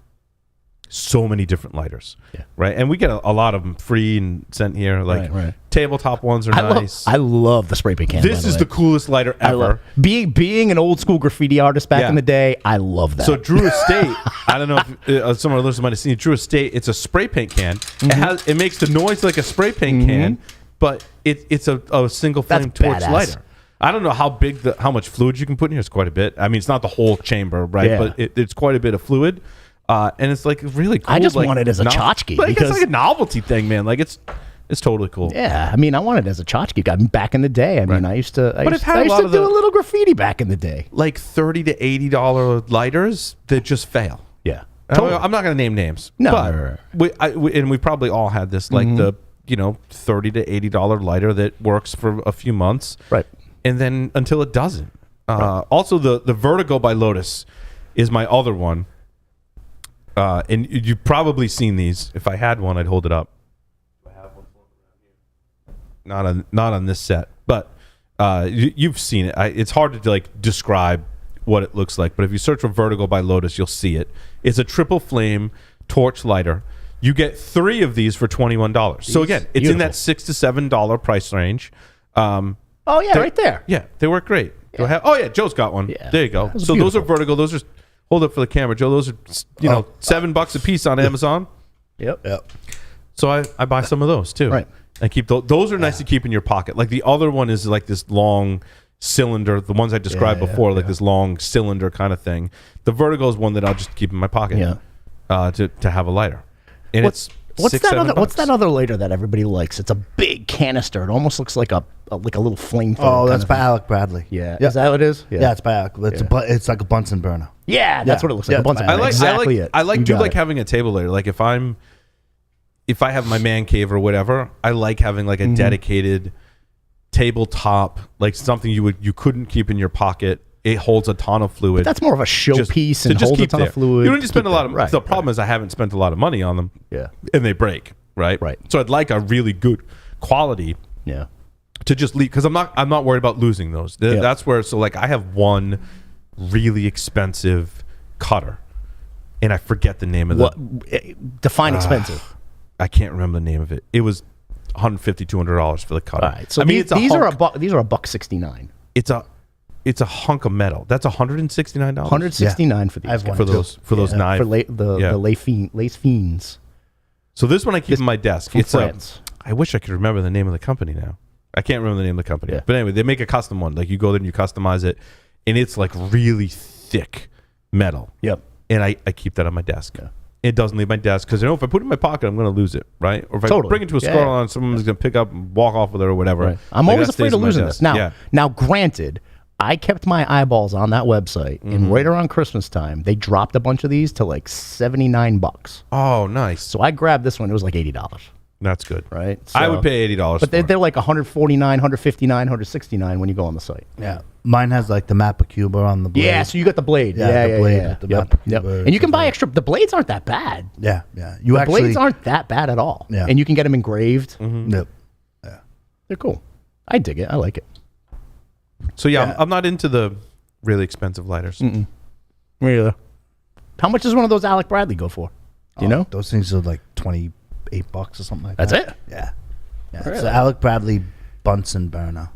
so many different lighters, right? And we get a lot of them free and sent here. Like tabletop ones are nice. I love the spray paint can. This is the coolest lighter ever. Being an old school graffiti artist back in the day, I love that. So Drew Estate, I don't know if some of our listeners might have seen it. Drew Estate, it's a spray paint can. It makes the noise like a spray paint can, but it's a single flame torch lighter. I don't know how much fluid you can put in here. It's quite a bit. I mean, it's not the whole chamber, right? Yeah. But it's quite a bit of fluid. And it's like really cool. I just want it as a tchotchke. Like, it's like a novelty thing, man. Like it's It's totally cool. Yeah, I mean, I wanted it as a tchotchke. I mean, back in the day. I mean, I used to. But it had a lot of do the- a little graffiti back in the day. Like $30 to $80 lighters that just fail. Yeah, I'm not going to name names. No. but we probably all had this, like the $30 to $80 lighter that works for a few months, right? And then until it doesn't. Also, the Vertigo by Lotus is my other one, and you've probably seen these. If I had one, I'd hold it up. I have one floating around here. Not on this set, but you've seen it. It's hard to like describe what it looks like, but if you search for Vertigo by Lotus, you'll see it. It's a triple flame torch lighter. You get 3 of these for $21. So again, it's in that $6 to $7 price range. Oh yeah, right there. Yeah, they work great. Do I have, Joe's got one. Yeah. There you go. Those are So those are beautiful. Vertigo. Those are, hold up for the camera, Joe. Those are $7 a piece on Amazon. Yep. So I buy some of those too. Right. I keep those are nice to keep in your pocket. Like the other one is like this long cylinder. The ones I described before, like this long cylinder kind of thing. The Vertigo is one that I'll just keep in my pocket. Yeah. To have a lighter. And it's What's $6, that other? $7. What's that other lighter that everybody likes? It's a big canister. It almost looks like a little flamethrower. Oh, that's kind by of Alec Bradley. Yeah. Is that what it is? Yeah, it's by Alec. It's like a Bunsen burner. Yeah, that's what it looks like. Yeah, a Bunsen. I like- exactly it. I You got like it. having a table layer. Like if I have my man cave or whatever, I like having like a dedicated tabletop, like something you couldn't keep in your pocket. It holds a ton of fluid. That's more of a showpiece to and holds a ton there. of fluid. You don't need to spend a Keep lot of. that. Right, the problem is I haven't spent a lot of money on them. Yeah. And they break. Right. Right. So I'd like a really good quality. Yeah. To just leave, because I'm not worried about losing those. Yeah. That's where, so like I have one really expensive cutter, and I forget the name of Define expensive. I can't remember the name of it. It was $150, $200 for the cutter. All right. So I mean, these are $1.69. It's a hunk of metal. That's $169. $169 for these. I have one for too. those knives. For the lace fiends. So this one I keep on my desk. from It's France. I wish I could remember the name of the company now. I can't remember the name of the company. Yeah. But anyway, they make a custom one. Like you go there and you customize it, and it's like really thick metal. Yep. And I keep that on my desk. Yeah. It doesn't leave my desk because I know if I put it in my pocket, I'm going to lose it, right? Or if I Totally. bring it to a Yeah. store line, someone's going to pick up and walk off with it or whatever. Right. I'm Like, always that afraid stays of in my losing desk. this. Yeah. Now, granted, I kept my eyeballs on that website, and right around Christmas time, they dropped a bunch of these to like $79. Oh, nice. So I grabbed this one. It was like $80. That's good. Right. I So- would pay $80 But for it. they're like $149, $159, $169 when you go on the site. Yeah. Mine has like the Mappa Cuba on the blade. Yeah, so you got the blade. Yeah, the blade yeah. with the Yep, Mappa yep. Cuba And you can as buy well. extra. The blades aren't that bad. Yeah. You The actually blades aren't that bad at all. Yeah. And you can get them engraved. Yep. They're cool. I dig it. I like it. So yeah, I'm not into the really expensive lighters. Really? How much does one of those Alec Bradley go for? Do you know? Those things are like $28 or something like That's that. it? Yeah. It's Really? the Alec Bradley Bunsen burner.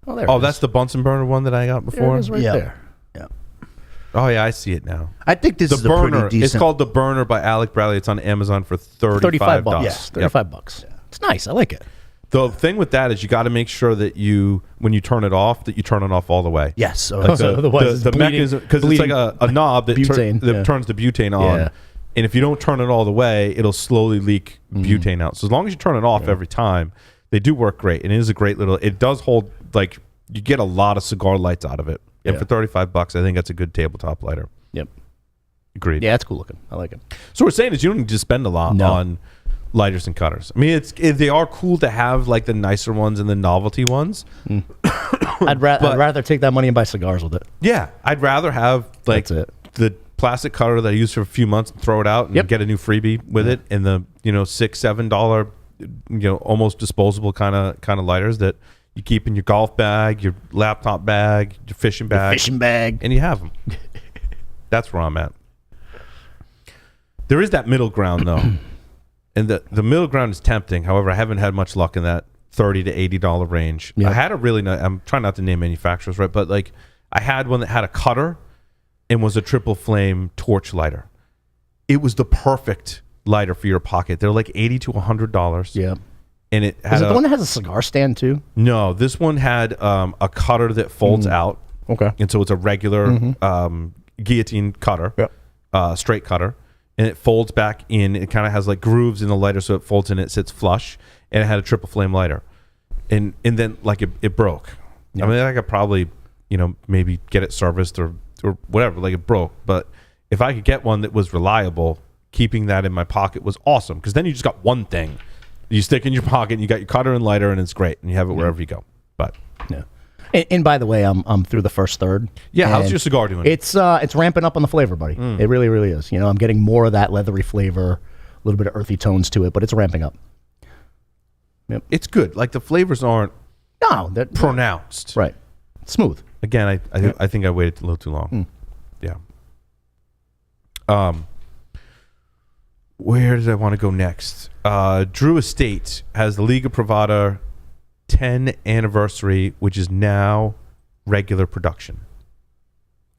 Oh, there Oh, it that's is. the Bunsen burner one that I got There before. it is right Yeah. there. Yeah. Oh yeah, I see it now. I think this The is a burner. pretty decent. It's called The Burner by Alec Bradley. It's on Amazon for $35. $35. Yeah. $35. It's nice. I like it. The thing with that is you got to make sure that when you turn it off, that you turn it off all the way. Yes. Like Otherwise it's the bleeding- mechanism, because it's like a knob that, butane, yeah. turns the butane on. Yeah. And if you don't turn it all the way, it'll slowly leak butane out. So as long as you turn it off every time, they do work great. And it is a great little, it does hold, like, you get a lot of cigar lights out of it. And Yeah. for $35, I think that's a good tabletop lighter. Yep. Agreed. Yeah, it's cool looking. I like it. So what we're saying is you don't need to spend a lot No. on lighters and cutters. I mean, they are cool to have, like the nicer ones and the novelty ones. I'd rather take that money and buy cigars with it. Yeah, I'd rather have like That's it. the plastic cutter that I used for a few months and throw it out and Yep. get a new freebie with it, and the $6-7 almost disposable kind of lighters that you keep in your golf bag, your laptop bag, your fishing bag, Fishing bag. and you have them. That's where I'm at. There is that middle ground though, and the middle ground is tempting. However, I haven't had much luck in that $30 to $80 range. Yeah. I had a really nice, I'm trying not to name manufacturers, right? But like I had one that had a cutter and was a triple flame torch lighter. It was the perfect lighter for your pocket. They're like $80 to $100. Yeah. And it had Is it the one that has a cigar stand too? no, this one had a cutter that folds out. Okay. And so it's a regular guillotine cutter, Yep. straight cutter. and it folds back in. It kind of has like grooves in the lighter, so it folds in. It sits flush, and it had a triple flame lighter, and then like it broke. I mean, I could probably maybe get it serviced or whatever. Like it broke, but if I could get one that was reliable, keeping that in my pocket was awesome, because then you just got one thing you stick in your pocket, and you got your cutter and lighter, and it's great, and you have it wherever you go. But yeah. And by the way, I'm through the first third. Yeah, how's your cigar doing? It's ramping up on the flavor, buddy. It really, really is. I'm getting more of that leathery flavor, a little bit of earthy tones to it, but it's ramping up. Yep. It's good. Like the flavors aren't that pronounced. Right. Smooth. Again, I think I waited a little too long. Yeah. Where did I want to go next? Drew Estate has the Liga Privada 10 anniversary, which is now regular production.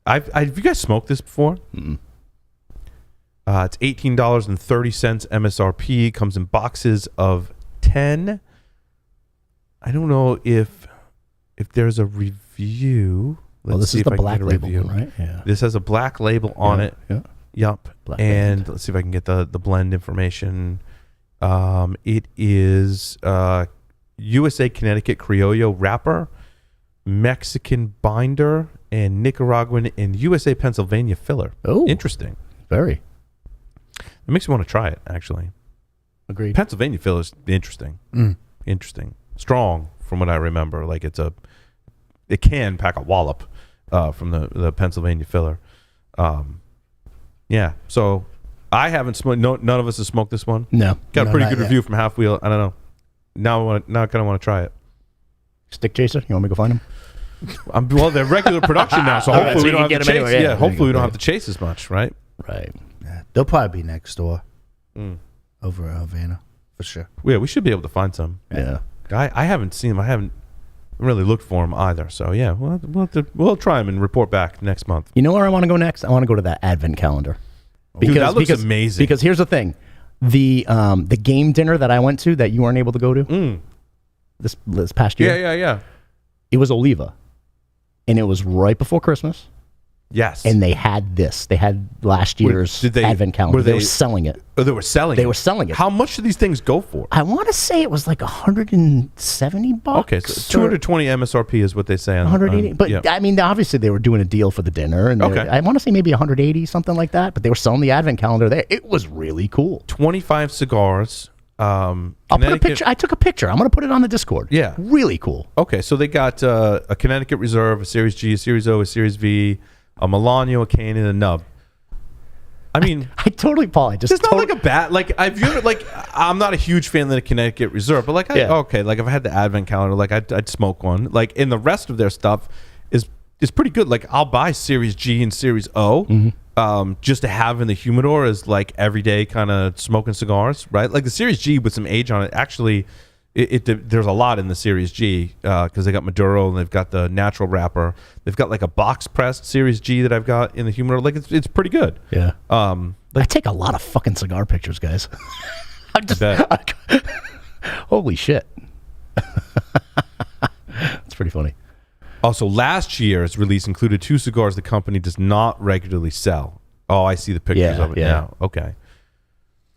Have you guys smoked this before? Mm-mm. It's $18.30 MSRP. Comes in boxes of 10. I don't know if there's a review. This is the black label one, right? Yeah. This has a black label on it. Yeah. Yup. And let's see if I can get the blend information. It is USA Connecticut Criollo wrapper, Mexican binder, and Nicaraguan and USA Pennsylvania filler. Oh, interesting. Very. It makes me want to try it, actually. Agreed. Pennsylvania filler is interesting. Interesting. Strong, from what I remember. Like it can pack a wallop from the Pennsylvania filler. Yeah. So I haven't smoked. None of us have smoked this one. No. Got a pretty good review from Half Wheel. I don't know. Now I kind of want to try it. Stick chaser. You want me to go find him? Well, they're regular production now, so hopefully we don't have to chase. Anywhere, yeah, hopefully we don't have to chase as much, right? Right. Yeah, they'll probably be next door over at Havana for sure. Yeah, we should be able to find some. Yeah. I haven't seen them. I haven't really looked for them either. So yeah, we'll try them and report back next month. You know where I want to go next? I want to go to that advent calendar. Dude, that looks amazing. Because here's the thing, the game dinner that I went to that you weren't able to go to this past year. Yeah. It was Oliva, and it was right before Christmas. Yes. And they had this. They had last year's advent calendar. They were selling it. Oh, they were selling it? They were selling it. How much do these things go for? I want to say it was like $170. Okay, so 220 MSRP is what they say on 180. But I mean, obviously they were doing a deal for the dinner, and I want to say maybe 180, something like that. But they were selling the advent calendar there. It was really cool. 25 cigars. I'll put a picture. I took a picture. I'm going to put it on the Discord. Yeah, really cool. Okay, so they got a Connecticut Reserve, a Series G, a Series O, a Series V, a Milano, a Cane, and a Nub. I mean, I totally, Paul. It's not like a bad. Like I've viewed it. I'm not a huge fan of the Connecticut Reserve, but okay, like if I had the advent calendar, like I'd smoke one. Like, and the rest of their stuff is pretty good. Like I'll buy Series G and Series O. Just to have in the humidor as like everyday kind of smoking cigars, right? Like the Series G with some age on it. Actually, there's a lot in the Series G because they got Maduro and they've got the natural wrapper. They've got like a box pressed Series G that I've got in the humidor. Like it's pretty good. Yeah. I take a lot of fucking cigar pictures, guys. Holy shit. It's pretty funny. Also, last year's release included 2 cigars the company does not regularly sell. Oh, I see the pictures of it now. Okay,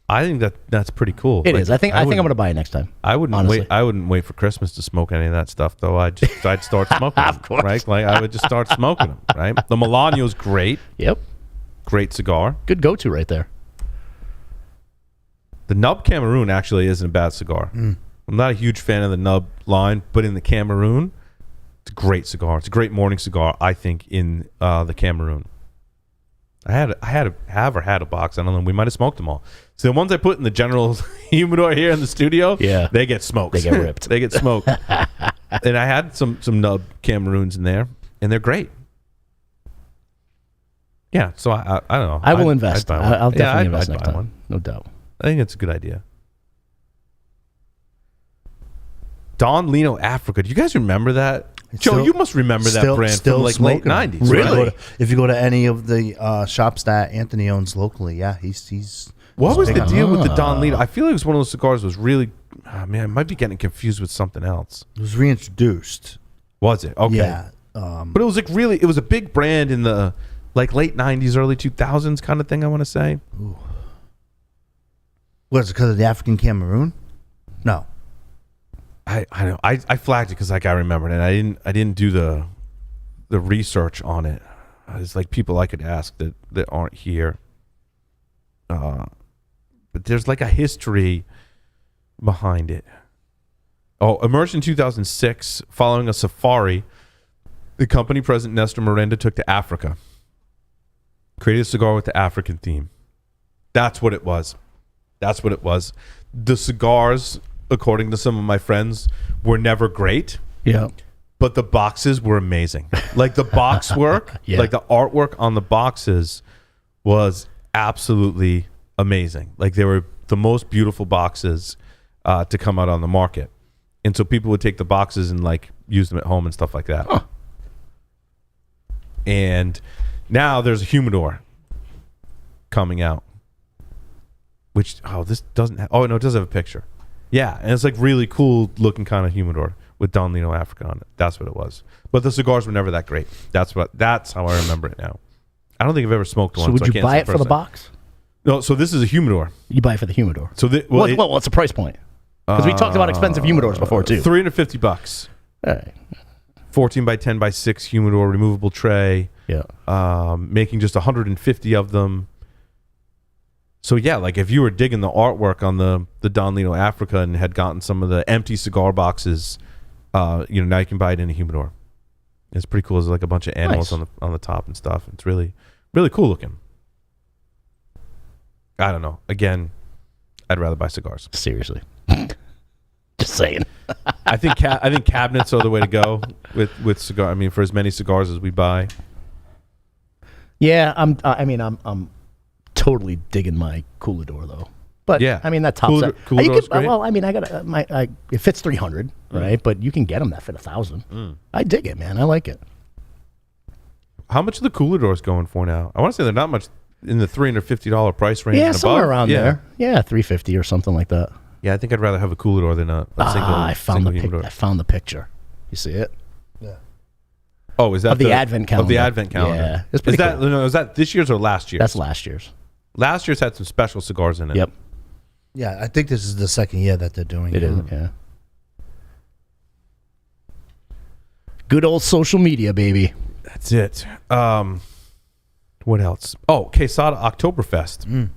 I think that's pretty cool. It is. I think I'm going to buy it next time. I wouldn't wait. I wouldn't wait for Christmas to smoke any of that stuff, though. I'd start smoking them, of course. right? Like I would just start smoking them, right? The Milano's great. Yep. Great cigar. Good go-to right there. The Nub Cameroon actually isn't a bad cigar. I'm not a huge fan of the Nub line, but in the Cameroon, it's a great cigar. It's a great morning cigar, I think, in the Cameroon. I had a box. I don't know. We might have smoked them all. So the ones I put in the general humidor here in the studio, they get smoked. They get ripped. They get smoked. And I had some Nub Cameroons in there, and they're great. Yeah, so I don't know. I will invest. I'll definitely invest next time. One. No doubt. I think it's a good idea. Don Lino Africa. Do you guys remember that? Joe, you must remember that brand from like late 90s. Really? If you go to any of the shops that Anthony owns locally, he's What was the deal with the Don Lino? I feel like it was one of those cigars that was really, I might be getting confused with something else. It was reintroduced. Was it? Okay. Yeah. But it was like it was a big brand in the like late 90s, early 2000s kind of thing, I want to say. Ooh. Was it because of the African Cameroon? No. I know. I flagged it because like I remembered it. I didn't do the research on it. It's like people I could ask that aren't here. But there's like a history behind it. Oh, emerged in 2006 following a safari. The company president Nestor Miranda took to Africa. Created a cigar with the African theme. That's what it was. That's what it was. The cigars, according to some of my friends, were never great. Yeah. But the boxes were amazing. Like the box work, Yeah. like the artwork on the boxes was absolutely amazing. Like they were the most beautiful boxes to come out on the market. And so people would take the boxes and like use them at home and stuff like that. Huh. And now there's a humidor coming out. Which, this doesn't have, it does have a picture. Yeah, and it's like really cool looking kind of humidor with Don Lino Africa on it. That's what it was. But the cigars were never that great. That's how I remember it now. I don't think I've ever smoked one. So would I you can't buy say it for the personally. box? No, so this is a humidor. You buy it for the humidor. So What's the price point? Because we talked about expensive humidors before too. $350. All right. 14 by 10 by 6 humidor, removable tray. Yeah. Making just 150 of them. So yeah, like if you were digging the artwork on the Don Lino Africa and had gotten some of the empty cigar boxes, now you can buy it in a humidor. It's pretty cool. There's like a bunch of animals Nice. on the top and stuff. It's really, really cool looking. I don't know. Again, I'd rather buy cigars. Seriously. Just saying. I think cabinets are the way to go with cigar. I mean, for as many cigars as we buy. Yeah, I'm totally digging my Coolador though. But Yeah. I mean that top Coolador- set. Coolador's great. Well, I mean I got it fits 300, right? But you can get them that fit 1,000. I dig it, man. I like it. How much are the Cooladors going for now? I want to say they're not much in the $350 price range. Yeah, and somewhere above. around Yeah. there. Yeah, 350 or something like that. Yeah, I think I'd rather have a Coolador than a single. I found single the humidor. I found the picture. You see it? Oh, is that Of the Advent calendar. Of the Advent calendar. Yeah, it's Is pretty that cool. no? Is that this year's or last year's? That's last year's. Last year's had some special cigars in it. Yep, Yeah, I think this is the second year that they're doing it. it is. Yeah. Good old social media, baby. That's it. What else? Oh, Quesada Oktoberfest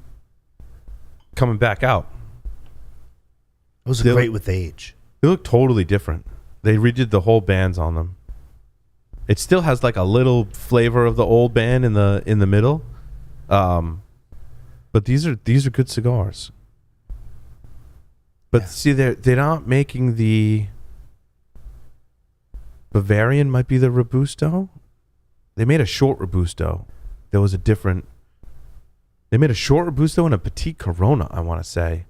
coming back out. Those They are great look- with age. They look totally different. They redid the whole bands on them. It still has like a little flavor of the old band in the middle, but these are good cigars. But see, they're not making the Bavarian. Might be the Robusto. They made a short Robusto. There was a different. They made a short Robusto and a Petite Corona. I want to say,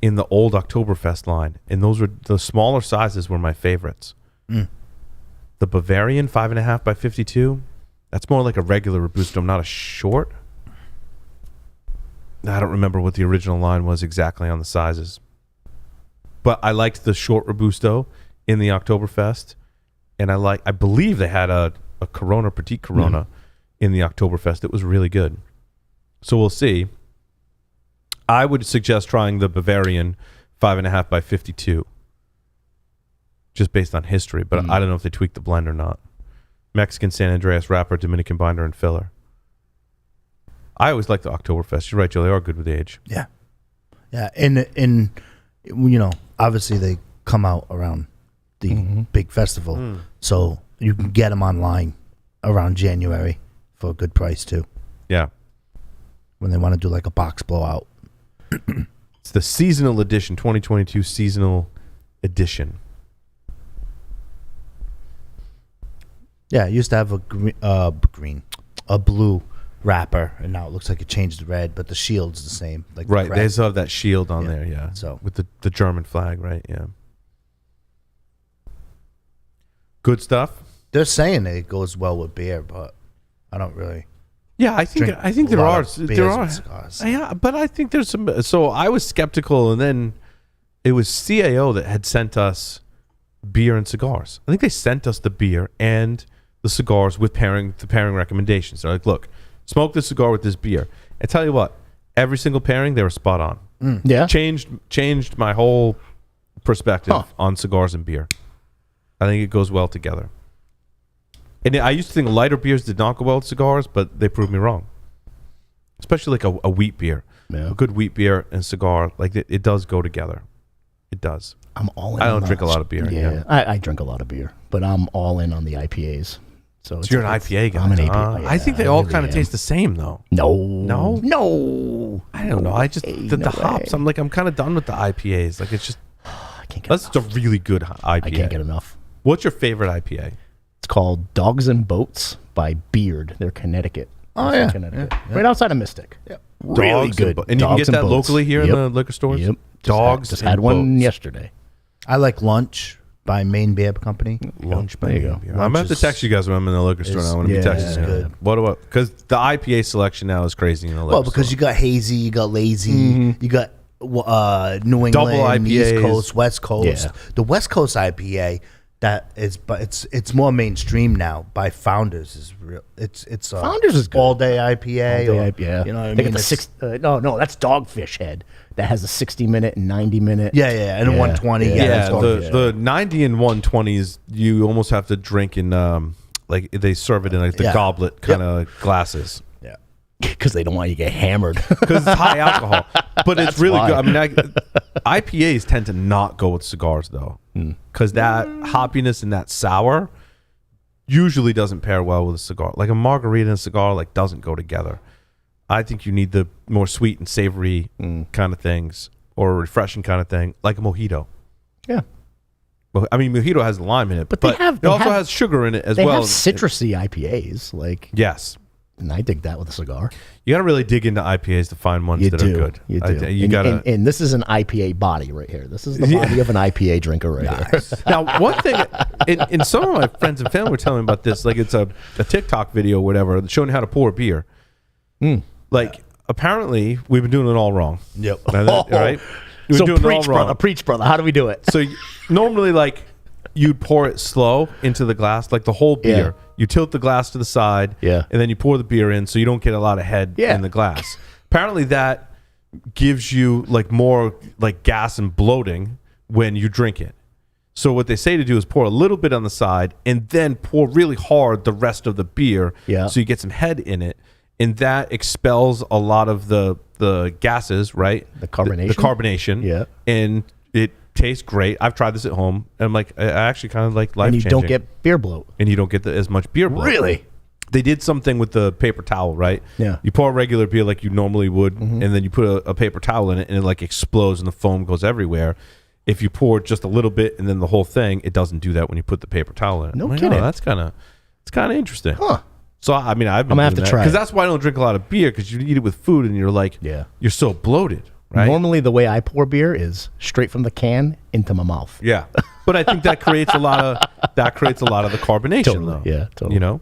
in the old Oktoberfest line, and those were the smaller sizes were my favorites. The Bavarian 5.5 by 52. That's more like a regular Robusto, not a short. I don't remember what the original line was exactly on the sizes. But I liked the short Robusto in the Oktoberfest. And I believe they had a Corona, Petite Corona in the Oktoberfest. It was really good. So we'll see. I would suggest trying the Bavarian 5.5 by 52. Just based on history. But I don't know if they tweaked the blend or not. Mexican San Andreas wrapper, Dominican binder, and filler. I always like the Oktoberfest. You're right, Joe. They are good with age. Yeah. Yeah. And obviously they come out around the big festival. So you can get them online around January for a good price too. Yeah. When they want to do like a box blowout. It's the seasonal edition, 2022 seasonal edition. Yeah, it used to have a blue wrapper, and now it looks like it changed to red, but the shield's the same. Like the Right. crest. They still have that shield on Yeah. there, yeah. So- with the German flag, right? Yeah. Good stuff. They're saying it goes well with beer, but I don't really. Yeah, I think Drink there a lot are of beers there with are cigars. yeah, but I think there's some. So I was skeptical, and then it was CAO that had sent us beer and cigars. I think they sent us the beer and the cigars with pairing recommendations. They're like, look, smoke this cigar with this beer. And tell you what, every single pairing they were spot on. Yeah. Changed my whole perspective on cigars and beer. I think it goes well together. And I used to think lighter beers did not go well with cigars, but they proved me wrong. Especially like a wheat beer. Yeah. A good wheat beer and cigar, like it does go together. It does. I'm all in. I on don't the- drink a lot of beer. Yeah, I drink a lot of beer, but I'm all in on the IPAs. So You're an IPA guy. I'm an huh? IPA. I think they all kind of taste the same, though. No. I don't know. I just way, the no hops. way. I'm kind of done with the IPAs. Like it's just I can't get that's enough. just a really good IPA. I can't get enough. What's your favorite IPA? It's called Dogs and Boats by Beard. They're Connecticut. Oh, They're from yeah. Connecticut. Right outside of Mystic. Yep. Really Dogs good. and you can Dogs get that Boats. locally here in Yep. the liquor stores. Yep. Dogs. Just and had one Boats. yesterday. I like Lunch by Maine Beer Company. Lunch. There you go. I'm gonna have to text you guys when I'm in the liquor store. Now. I'm gonna yeah, be texting it's you. good. What about because the IPA selection now is crazy in the liquor Well, because store. you got hazy, you got lazy, you got New England, Double East IPAs. Coast, West Coast. Yeah. The West Coast IPA that is, but it's more mainstream now. By Founders is real. It's Founders is good. all day IPA. All or, day, yeah. you know what I They mean. get the It's- no, that's Dogfish Head. That has a 60-minute and 90-minute. yeah, and a 120. Yeah, yeah, that's all the good. the 90 and 120s you almost have to drink in like they serve it in like the Yeah. goblet kind of glasses yeah. Because they don't want you to get hammered. because it's high alcohol. But it's That's really why. good. I mean, IPAs tend to not go with cigars though, because that hoppiness and that sour usually doesn't pair well with a cigar. Like a margarita and a cigar like doesn't go together. I think you need the more sweet and savory kind of things or a refreshing kind of thing, like a mojito. Yeah. Well, I mean, mojito has lime in it, But but they it also has sugar in it as They well. have citrusy IPAs, like, Yes. and I dig that with a cigar. You got to really dig into IPAs to find ones that are good. You do. You and, got to. and this is an IPA body right here. This is the body of an IPA drinker right here. Now, one thing, in some of my friends and family were telling me about this, like it's a TikTok video or whatever, showing how to pour a beer. Like, apparently, we've been doing it all wrong. Yep. Right? We've So been doing it all preach, wrong. brother. Preach, brother. How do we do it? So normally, like, you'd pour it slow into the glass, like the whole beer. Yeah. You tilt the glass to the side, Yeah. and then you pour the beer in so you don't get a lot of head Yeah. in the glass. Apparently, that gives you like more like gas and bloating when you drink it. So what they say to do is pour a little bit on the side and then pour really hard the rest of the beer, Yeah. so you get some head in it, and that expels a lot of the gases, right? The carbonation? The carbonation, Yeah. and it tastes great. I've tried this at home, and I'm like, I actually kind of like life And you changing. don't get beer bloat. And you don't get as much beer bloat. Really? They did something with the paper towel, right? Yeah. You pour a regular beer like you normally would, and then you put a paper towel in it, and it like explodes, and the foam goes everywhere. If you pour just a little bit and then the whole thing, it doesn't do that when you put the paper towel in it. No I'm like, kidding. Oh, it's kind of interesting. Huh. So I mean, I've been I'm gonna have to try because it. that's why I don't drink a lot of beer, because you eat it with food and you're like, Yeah. you're so bloated, right? Normally, the way I pour beer is straight from the can into my mouth. Yeah, but I think that creates a lot of the carbonation, Totally, though. yeah, totally. You know,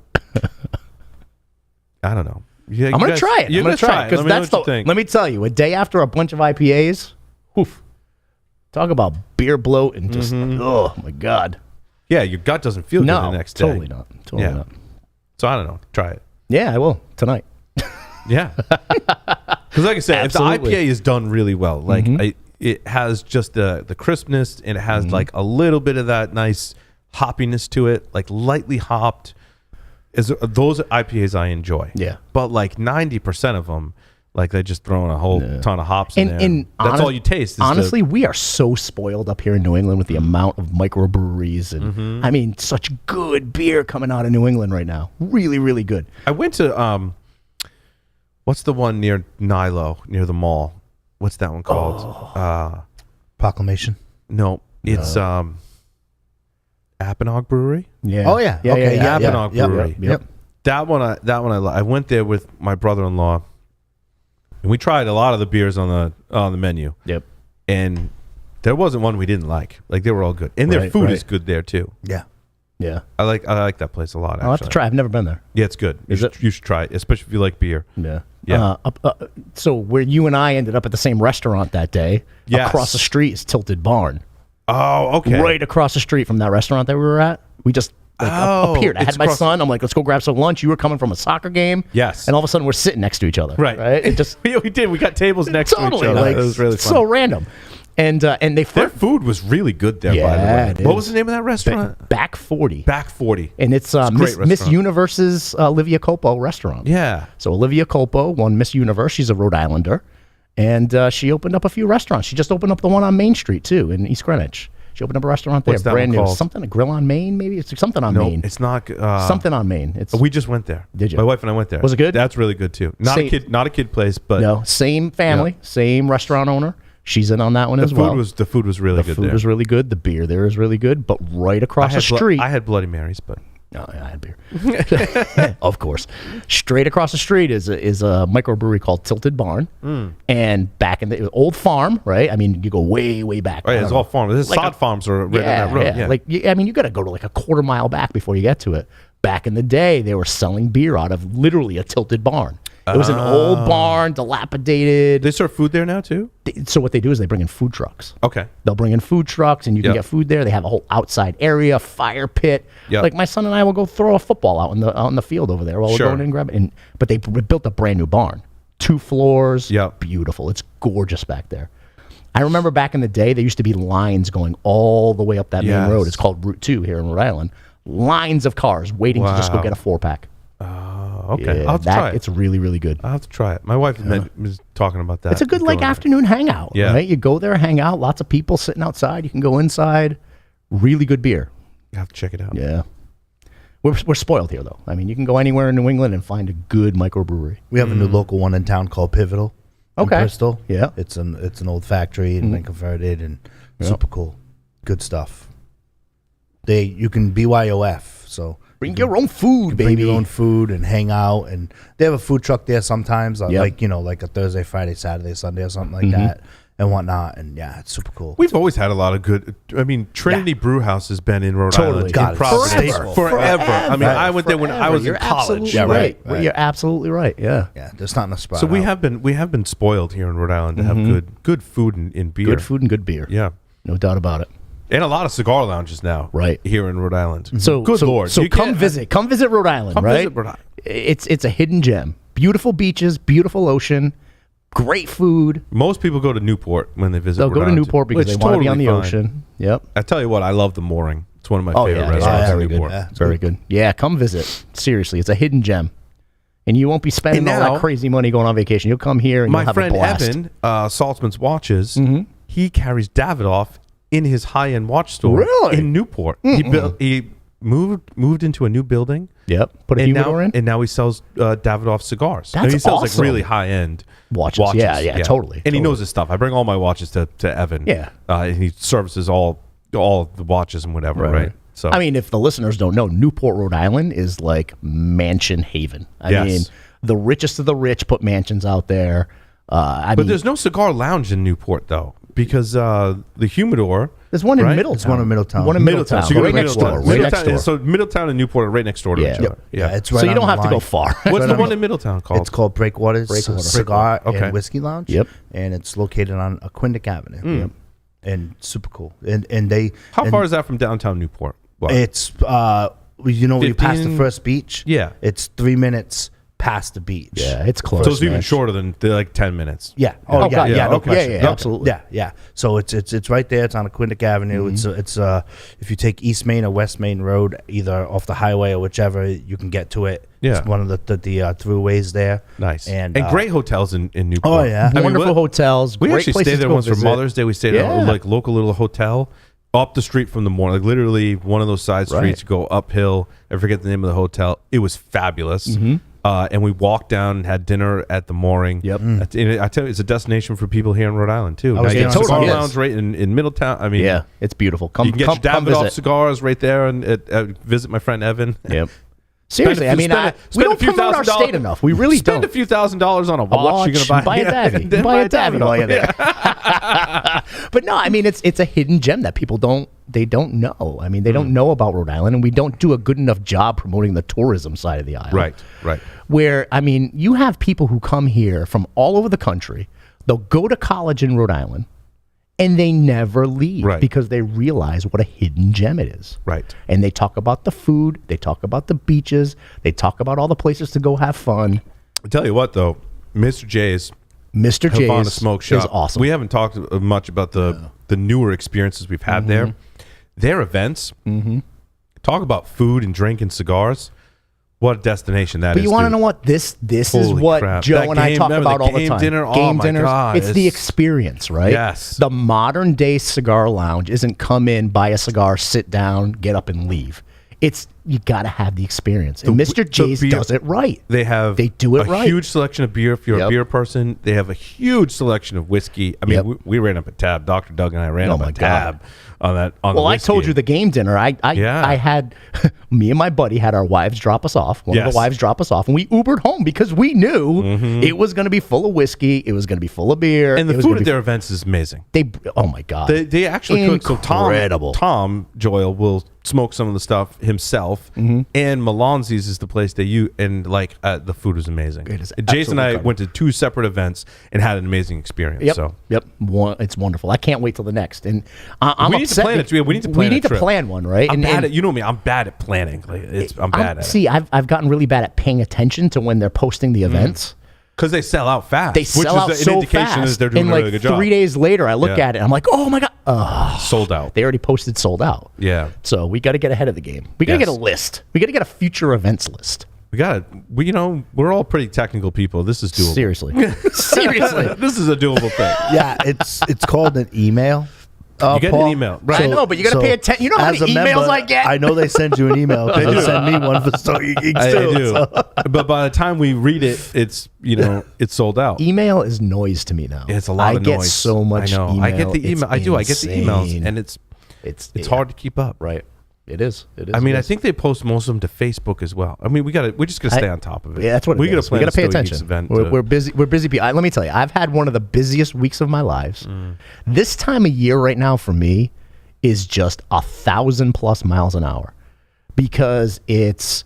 I don't know. Yeah, I'm gonna try it. You're I'm gonna try it because Let me know that's what you think. Let me tell you, a day after a bunch of IPAs, woof, talk about beer bloat and just oh my god. Yeah, your gut doesn't feel good No, the next day. totally not. Totally Yeah. not. So I don't know. Try it. Yeah, I will tonight. Yeah. Because like I said, if the Absolutely. IPA is done really well, like it has just the crispness, and it has like a little bit of that nice hoppiness to it, like lightly hopped. Those IPAs I enjoy. Yeah. But like 90% of them, like they're just throwing a whole ton of hops in there. And That's all you taste. Is honestly, we are so spoiled up here in New England with the amount of microbreweries and I mean, such good beer coming out of New England right now. Really, really good. I went to what's the one near Nilo, near the mall? What's that one called? Proclamation. No, it's Apponog Brewery. Yeah. Oh, yeah. Okay, yeah. Apponog Brewery. Yep. That one I went there with my brother-in-law, and we tried a lot of the beers on the menu. Yep. And there wasn't one we didn't like. Like they were all good, and their Right, food right. is good there too. Yeah. Yeah. I like that place a lot. Actually. I'll have to try. I've never been there. Yeah, it's good. Is it? You should try it, especially if you like beer. Yeah. Yeah. So where you and I ended up at the same restaurant that day, Yes. across the street is Tilted Barn. Oh, okay. Right across the street from that restaurant that we were at. We just like up here. I it's had my across- son. I'm like, let's go grab some lunch. You were coming from a soccer game. Yes. And all of a sudden we're sitting next to each other. Right. It just Yeah, we did. We got tables next to each totally other. like It was really fun. so random. And they Their food was really good there, by the Yeah, way. it What is. was the name of that restaurant? Back 40. Back 40. And it's a great Miss restaurant. Universe's Olivia Copo restaurant. Yeah. So Olivia Copo won Miss Universe. She's a Rhode Islander. And she opened up a few restaurants. She just opened up the one on Main Street, too, in East Greenwich. She opened up a restaurant there, What's that brand one new. called? Something, a Grill on Main, maybe? It's something on No, Main. it's not. Something on Main. It's We just went there. Did you? My wife and I went there. Was it good? That's really good too. Not Same- a kid place, but no, same family, same restaurant owner. She's in on that one the as food well. was really the good food there. was really good. The beer there is really good. But right across the street, I had Bloody Marys, but no, I had beer. Of course. Straight across the street is a microbrewery called Tilted Barn. And back in the old farm, right? I mean, you go way, way back. right, it's all farms. There's Like sod a- farms are right on that road. Yeah. Like, I mean, you got to go to like a quarter mile back before you get to it. Back in the day, they were selling beer out of literally a tilted barn. It was an old barn, dilapidated. They serve food there now too. So what they do is they bring in food trucks. Okay. They'll bring in food trucks, and you can Yep. get food there. They have a whole outside area, fire pit. Yep. Like my son and I will go throw a football out in the field over there while Sure. we're going in and grab it. But they built a brand new barn, 2 floors. Yep. Beautiful. It's gorgeous back there. I remember back in the day, there used to be lines going all the way up that Yes. main road. It's called Route 2 here in Rhode Island. Lines of cars waiting to just go Wow. get a 4-pack. Okay. Yeah, I'll have to try it. it's really, really good. I'll have to try it. My wife was talking about that. It's a good like Going there. afternoon hangout, Yeah. right? You go there, hang out, lots of people sitting outside. You can go inside. Really good beer. I have to check it out. Yeah. We're spoiled here, though. I mean, you can go anywhere in New England and find a good microbrewery. We have a new local one in town called Pivotal. in Okay. Bristol. Yeah. It's an old factory and been converted and super cool. Good stuff. You can BYOF, so Bring your own food, bring baby. your own food and hang out, and they have a food truck there sometimes, Yep. like a Thursday, Friday, Saturday, Sunday or something like that, and whatnot. And yeah, it's super cool. We've always had a lot of good. I mean, Trinity Brew House has been in Rhode Totally. Island, God, in it's Providence, staple. forever. I mean, I went there when I was You're in college. absolutely right. right. You're absolutely right. Yeah. Yeah, there's not enough spot. So we have been spoiled here in Rhode Island to have good food and beer. Good food and good beer. Yeah, No doubt about it. and a lot of cigar lounges now. Right. here in Rhode Island. So good lord. So You come can't- visit. Come visit Rhode Island, Come right? visit Rhode Island. It's a hidden gem. Beautiful beaches, beautiful ocean, great food. Most people go to Newport when they visit. They'll Rhode go to Island, Newport because which they want to be on the totally fine. ocean. Yep. I tell you what, I love the Mooring. It's one of my Oh, favorite yeah, restaurants very in good. Newport. Yeah. Very good. Yeah, come visit. Seriously, it's a hidden gem. And you won't be spending And all now- that crazy money going on vacation. You'll come here and My you'll have friend a blast. Evan, Saltzman's Watches, he carries Davidoff in his high-end watch store Really? in Newport. He moved into a new building. Yep. Put a humidor in. And now he sells Davidoff cigars. That's and he sells awesome. like really high-end Watches. Yeah, totally. And he Totally. knows his stuff. I bring all my watches to Evan. Yeah. And he services all of the watches and whatever, right? So I mean, if the listeners don't know, Newport, Rhode Island is like mansion haven. I Yes. mean, the richest of the rich put mansions out there. But there's no cigar lounge in Newport though, because the Humidor. there's one in right? Middletown. It's one in Middletown. One in Middletown. So you go right to next Middletown. door. Right next door. So Middletown and Newport are right next door to Yeah. each other. Yeah, it's right So you on don't the have to go line. far. What's right the on one the- in Middletown called? It's called Breakwaters Breakwater. Cigar Okay. and Whiskey Lounge. Yep. And it's located on Aquindic Avenue. Yep. And super cool. And they How and far is that from downtown Newport? What? It's when you pass the 15? first beach. Yeah. It's 3 minutes past the beach. Yeah, it's close. so it's even man. shorter than like 10 minutes. Yeah. Oh, God, yeah, no okay. question. Yeah, No, absolutely. Yeah. So it's right there. It's on Aquindic Avenue. It's if you take East Main or West Main Road, either off the highway or whichever, you can get to it. Yeah. It's one of the throughways there. Nice. And great hotels in Newport. Oh, yeah. I mean, Wonderful hotels. We great actually places stayed to there go once for visit. Mother's Day. We stayed at Yeah. a local little hotel up the street from the Mooring. Like literally one of those side Right. streets. You go uphill. I forget the name of the hotel. It was fabulous. Mm-hmm. And we walked down and had dinner at the Mooring. Yep. And I tell you, it's a destination for people here in Rhode Island too. I was Now you there get on Cigar Totally is. Lounge right in Middletown. I mean, Yeah, it's beautiful. Come, you can get come your Davidoff visit. cigars right there and visit my friend Evan. Yep. Seriously, I mean, we don't promote our state enough. We really spend don't. a few $1,000s on a A watch. You're gonna buy a Davy. then Buy a Davy Davidoff. while you're there. But no, I mean, it's a hidden gem that people don't know. I mean, they don't know about Rhode Island, and we don't do a good enough job promoting the tourism side of the island. Right. Where, I mean, you have people who come here from all over the country. They'll go to college in Rhode Island, And they never leave Right. because they realize what a hidden gem it is. Right. And they talk about the food, they talk about the beaches, they talk about all the places to go have fun. I tell you what, though, Mr. J's Mr. Havana J's Smoke Shop is awesome. We haven't talked much about the newer experiences we've had there. Their events, talk about food and drink and cigars. What a destination that is. But you want to dude. know what? This is Holy what crap. Joe That and I game- talk remember about the all the game time. dinner? Oh Game my dinners. God, It's the it's- experience, right? Yes. The modern day cigar lounge isn't come in, buy a cigar, sit down, get up and leave. It's you got to have the experience. And Mr. J's beer- does it right. They do it a right. huge selection of beer if you're Yep. a beer person. They have a huge selection of whiskey. I mean, Yep. we ran up a tab. Dr. Doug and I ran Oh up my a tab on that. On Well, the I told you the game dinner. I had me and my buddy had our wives drop us off. One of Yes. the wives drop us off, and we Ubered home because we knew it was going to be full of whiskey. It was going to be full of beer. and it the was food gonna at be- their events is amazing. Oh my god, They actually cook. So Incredible. Tom Joyle will smoke some of the stuff himself, and Malonzi's is the place they use, and the food is amazing. It is And Jason and I absolutely went to 2 separate events and had an amazing experience. Yep. So Yep. It's wonderful. I can't wait till the next. And I'm we need to upset plan that- it. We need to plan. We need a to trip. plan one, right? I'm bad at. You know me. I'm bad at planning. I'm bad at it. See, I've gotten really bad at paying attention to when they're posting the events. Because they sell out fast. They which sell is out an so indication fast. that they're doing and a like really good job. 3 days later, I look Yeah. at it. And I'm like, oh my god, Sold out. they already posted sold out. Yeah. So we got to get ahead of the game. We got to Yes. get a list. We got to get a future events list. We're all pretty technical people. This is doable. Seriously. Seriously. This is a doable thing. Yeah, it's called an email. You get Paul. an email. Right. I know, but you got to pay attention. You know how as many a emails member, I get? I know they send you an email. They do. send me one for Stogie Geeks I too. do. so. But by the time we read it, it's it's sold out. Email is noise to me now. It's a lot of I noise. get so much I know. email. I get the email. I do. I get the emails, insane. and it's yeah. hard to keep up. Right. It is. It is. I mean, It I is. think they post most of them to Facebook as well. I mean, we're just gonna stay on top of it. Yeah, that's what we it gotta is. We plan got to pay a Stogie Geeks attention. event We're busy. We're busy people. Let me tell you, I've had one of the busiest weeks of my lives. This time of year right now for me is just 1,000+ miles an hour because it's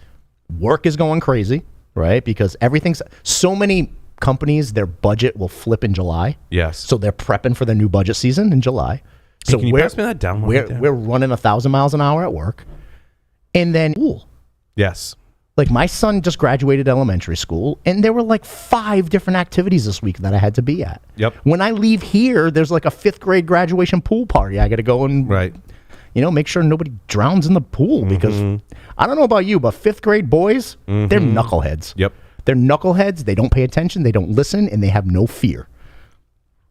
work is going crazy, right? Because everything's so many companies, their budget will flip in July. Yes. So they're prepping for their new budget season in July. So can you pass me that down one right there? we're running 1,000 miles an hour at work, and then Yes. like my son just graduated elementary school, and there were like 5 different activities this week that I had to be at. Yep. When I leave here, there's like a 5th grade graduation pool party. I got to go and Right. make sure nobody drowns in the pool because I don't know about you, but 5th grade boys, they're knuckleheads. Yep. They're knuckleheads. They don't pay attention. They don't listen, and they have no fear.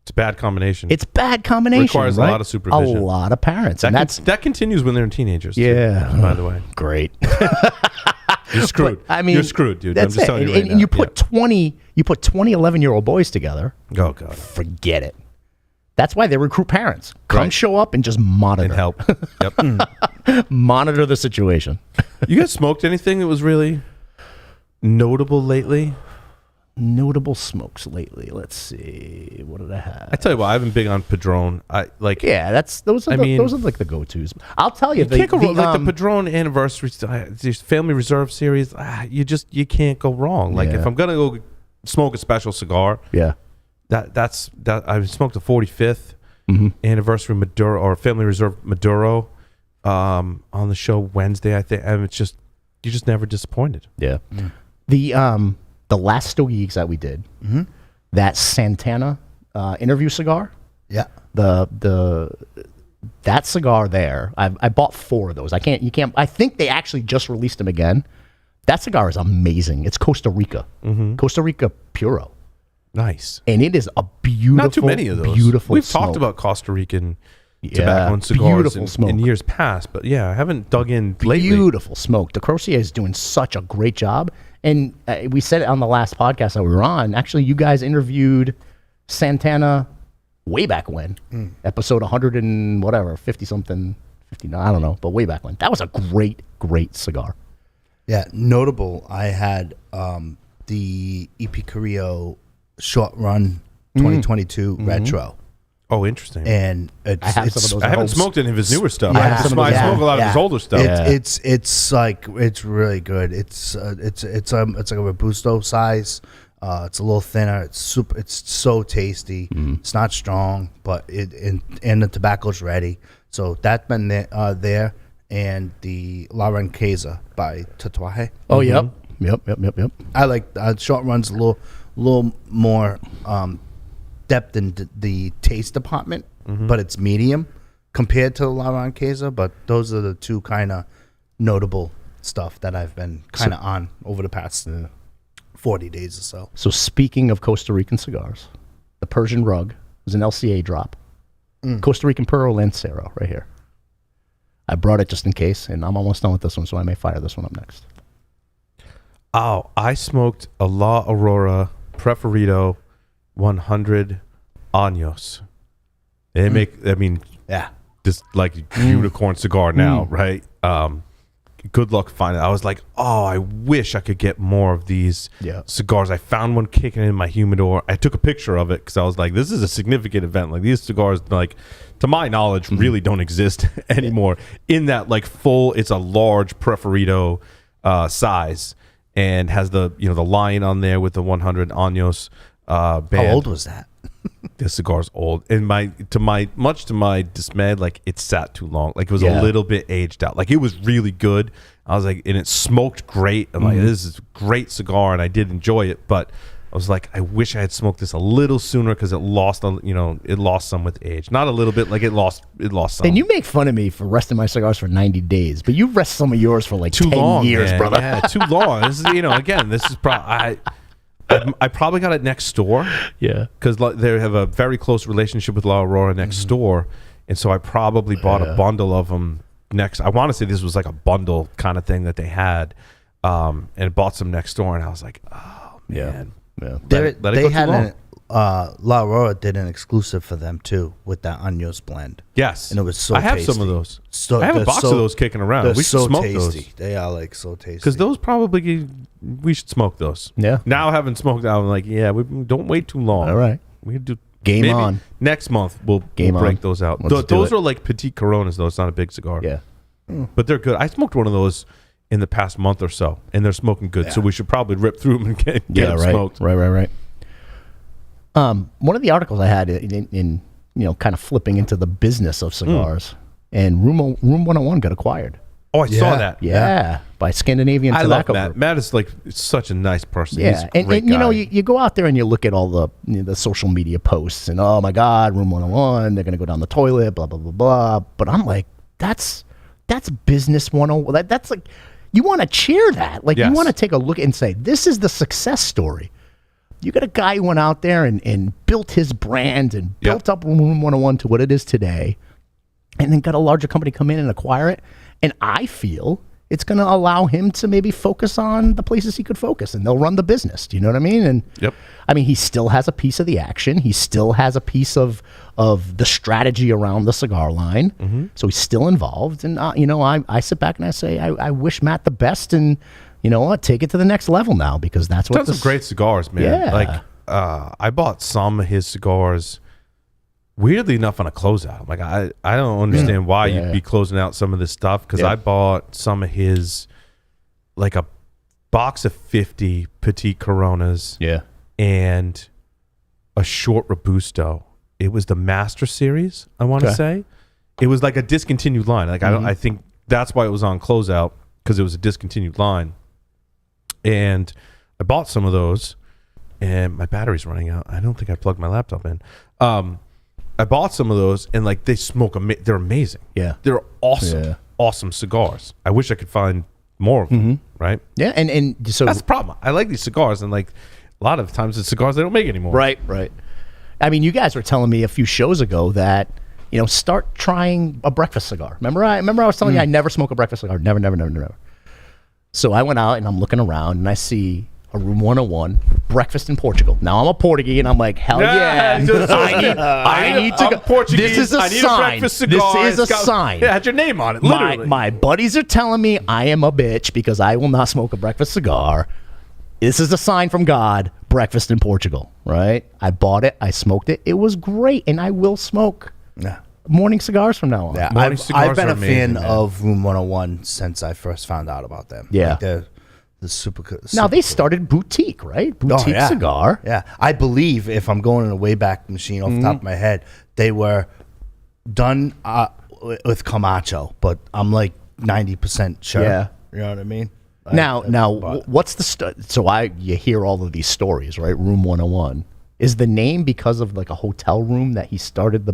It's a bad combination. It's bad combination. Requires a right? lot of supervision. A lot of parents, and that's that continues when they're teenagers. too, Yeah. by the way, great. you're screwed. I mean, you're screwed, dude. That's I'm just it. telling you And, right and you now. put 20, 11-year-old boys together. Yeah. Oh god. Forget it. That's why they recruit parents. Come Right. show up and just monitor. And help. Yep. Monitor the situation. You guys smoked anything that was really notable lately? Notable smokes lately. Let's see. What did I have? I tell you what, I've been big on Padron. Yeah, those are like the go-tos. I'll tell you, You can't go wrong. Like the Padron anniversary, this Family Reserve series. You can't go wrong. Like Yeah. if I'm gonna go smoke a special cigar, yeah. that's I smoked a 45th anniversary Maduro or Family Reserve Maduro on the show Wednesday. I think, and it's just you're just never disappointed. Yeah. The last Stogie Geeks that we did, that Santana interview cigar, Yeah. that cigar there, I bought 4 of those. I think they actually just released them again. That cigar is amazing. It's Costa Rica. Costa Rica Puro. Nice. And it is a beautiful, Not too many of those. beautiful We've smoke. talked about Costa Rican Yeah, tobacco and cigars beautiful in smoke. years past, but yeah, I haven't dug in lately. Beautiful smoke. The Crocier is doing such a great job. And we said it on the last podcast that we were on. Actually, you guys interviewed Santana way back when. Episode 100 and whatever, 50-something, 59, I don't know, but way back when. That was a great, great cigar. Yeah, notable. I had the EP Carrillo Short Run 2022 Retro, Oh, interesting. and I have some of those I at haven't home. smoked any of his newer stuff. Yeah, I some of those- smoke a lot of his older stuff. It's like it's really good. It's like a Robusto size. It's a little thinner. It's super. It's so tasty. It's not strong, but and the tobacco's ready. So that's been there, and the La Ranqueza by Tatuaje. Oh, yep. I like short runs a little more depth in the taste department, but it's medium compared to La Ranqueza. But those are the two kind of notable stuff that I've been kind of on over the past 40 days or so. So speaking of Costa Rican cigars, the Persian Rug is an LCA drop. Costa Rican Puro Lancero right here. I brought it just in case, and I'm almost done with this one, so I may fire this one up next. Oh, I smoked a La Aurora Preferido 100 Años. They make, I mean, this like unicorn cigar now, right? Good luck finding it. I was like, oh, I wish I could get more of these cigars. I found one kicking in my humidor. I took a picture of it because I was like, this is a significant event. Like these cigars, like to my knowledge, really don't exist anymore. In that like full, it's a large Preferido size and has the the lion on there with the 100 Años band. How old was that? This cigar's old, and much to my dismay, like it sat too long. Like it was a little bit aged out. Like it was really good. I was like, and it smoked great. I'm like, this is a great cigar, and I did enjoy it. But I was like, I wish I had smoked this a little sooner because it lost, it lost some with age. Not a little bit, like it lost some. And you make fun of me for resting my cigars for 90 days, but you rest some of yours for like 10 years, man. brother. Yeah, too long. This is, again, this is probably I probably got it next door. Yeah. Because they have a very close relationship with La Aurora next door. And so I probably bought a bundle of them next. I want to say this was like a bundle kind of thing that they had. And bought some next door. And I was like, oh, man. Yeah. They had La Aurora did an exclusive for them too with that Años blend. Yes. And it was so I have tasty. some of those. So, I have a box of those kicking around. They're We should so smoke tasty. those. They are like so tasty. Because those probably, we should smoke those. Yeah. Now having smoked out, I'm like, we don't wait too long. All right. We could do Game maybe on. Next month we'll Game break on. those out. Let's do Those it. are like petite Coronas though. It's not a big cigar. Yeah. But they're good. I smoked one of those in the past month or so, and they're smoking good. So we should probably rip through them and get them smoked. Right. One of the articles I had in kind of flipping into the business of cigars, and Room 101 got acquired. Oh, I saw that. Yeah, by Scandinavian I love Tobacco Matt. Group. Matt is like such a nice person. Yeah, He's a great and guy. you go out there and you look at all the social media posts, and oh my God, Room 101, they're gonna go down the toilet, blah blah blah blah. But I'm like, that's business 101. That's like, you want to cheer that. Like you want to take a look and say, this is the success story. You got a guy who went out there and built his brand and built up Room 101 to what it is today, and then got a larger company come in and acquire it. And I feel it's going to allow him to maybe focus on the places he could focus, and they'll run the business. Do you know what I mean? And I mean, he still has a piece of the action. He still has a piece of the strategy around the cigar line. So he's still involved. And, I sit back and I say, I wish Matt the best, and you know what? Take it to the next level now, because that's what. Done some great cigars, man. Yeah. Like I bought some of his cigars. Weirdly enough, on a closeout. I'm like, I don't understand why you'd be closing out some of this stuff, because I bought some of his, like a box of 50 Petite Coronas, and a short Robusto. It was the Master Series, I want to say. It was like a discontinued line. Like I think that's why it was on closeout, because it was a discontinued line. And I bought some of those, and my battery's running out. I don't think I plugged my laptop in. I bought some of those, and like they smoke. They're amazing. Yeah, they're awesome, awesome cigars. I wish I could find more of them. Right? Yeah, and so that's the problem. I like these cigars, and like a lot of times the cigars they don't make anymore. Right. I mean, you guys were telling me a few shows ago that start trying a breakfast cigar. Remember I was telling you I never smoke a breakfast cigar. Never. So I went out and I'm looking around and I see a Room 101 breakfast in Portugal. Now I'm a Portuguese and I'm like, hell yeah! I need to go. Portuguese. This is a I need sign. A breakfast cigar. This is a sign. Yeah, it had your name on it. Literally. My buddies are telling me I am a bitch because I will not smoke a breakfast cigar. This is a sign from God. Breakfast in Portugal. Right? I bought it. I smoked it. It was great, and I will smoke. Morning cigars from now on. Yeah, Morning I've cigars been are a fan amazing, man. of Room 101 since I first found out about them. Yeah. Like The super. Now they started Boutique, right? Boutique yeah. Cigar. Yeah, I believe if I'm going in a Wayback Machine off the top of my head, they were done with Camacho, but I'm like 90% sure. Yeah. You know what I mean? What's the you hear all of these stories, right? Room 101 is the name because of like a hotel room that he started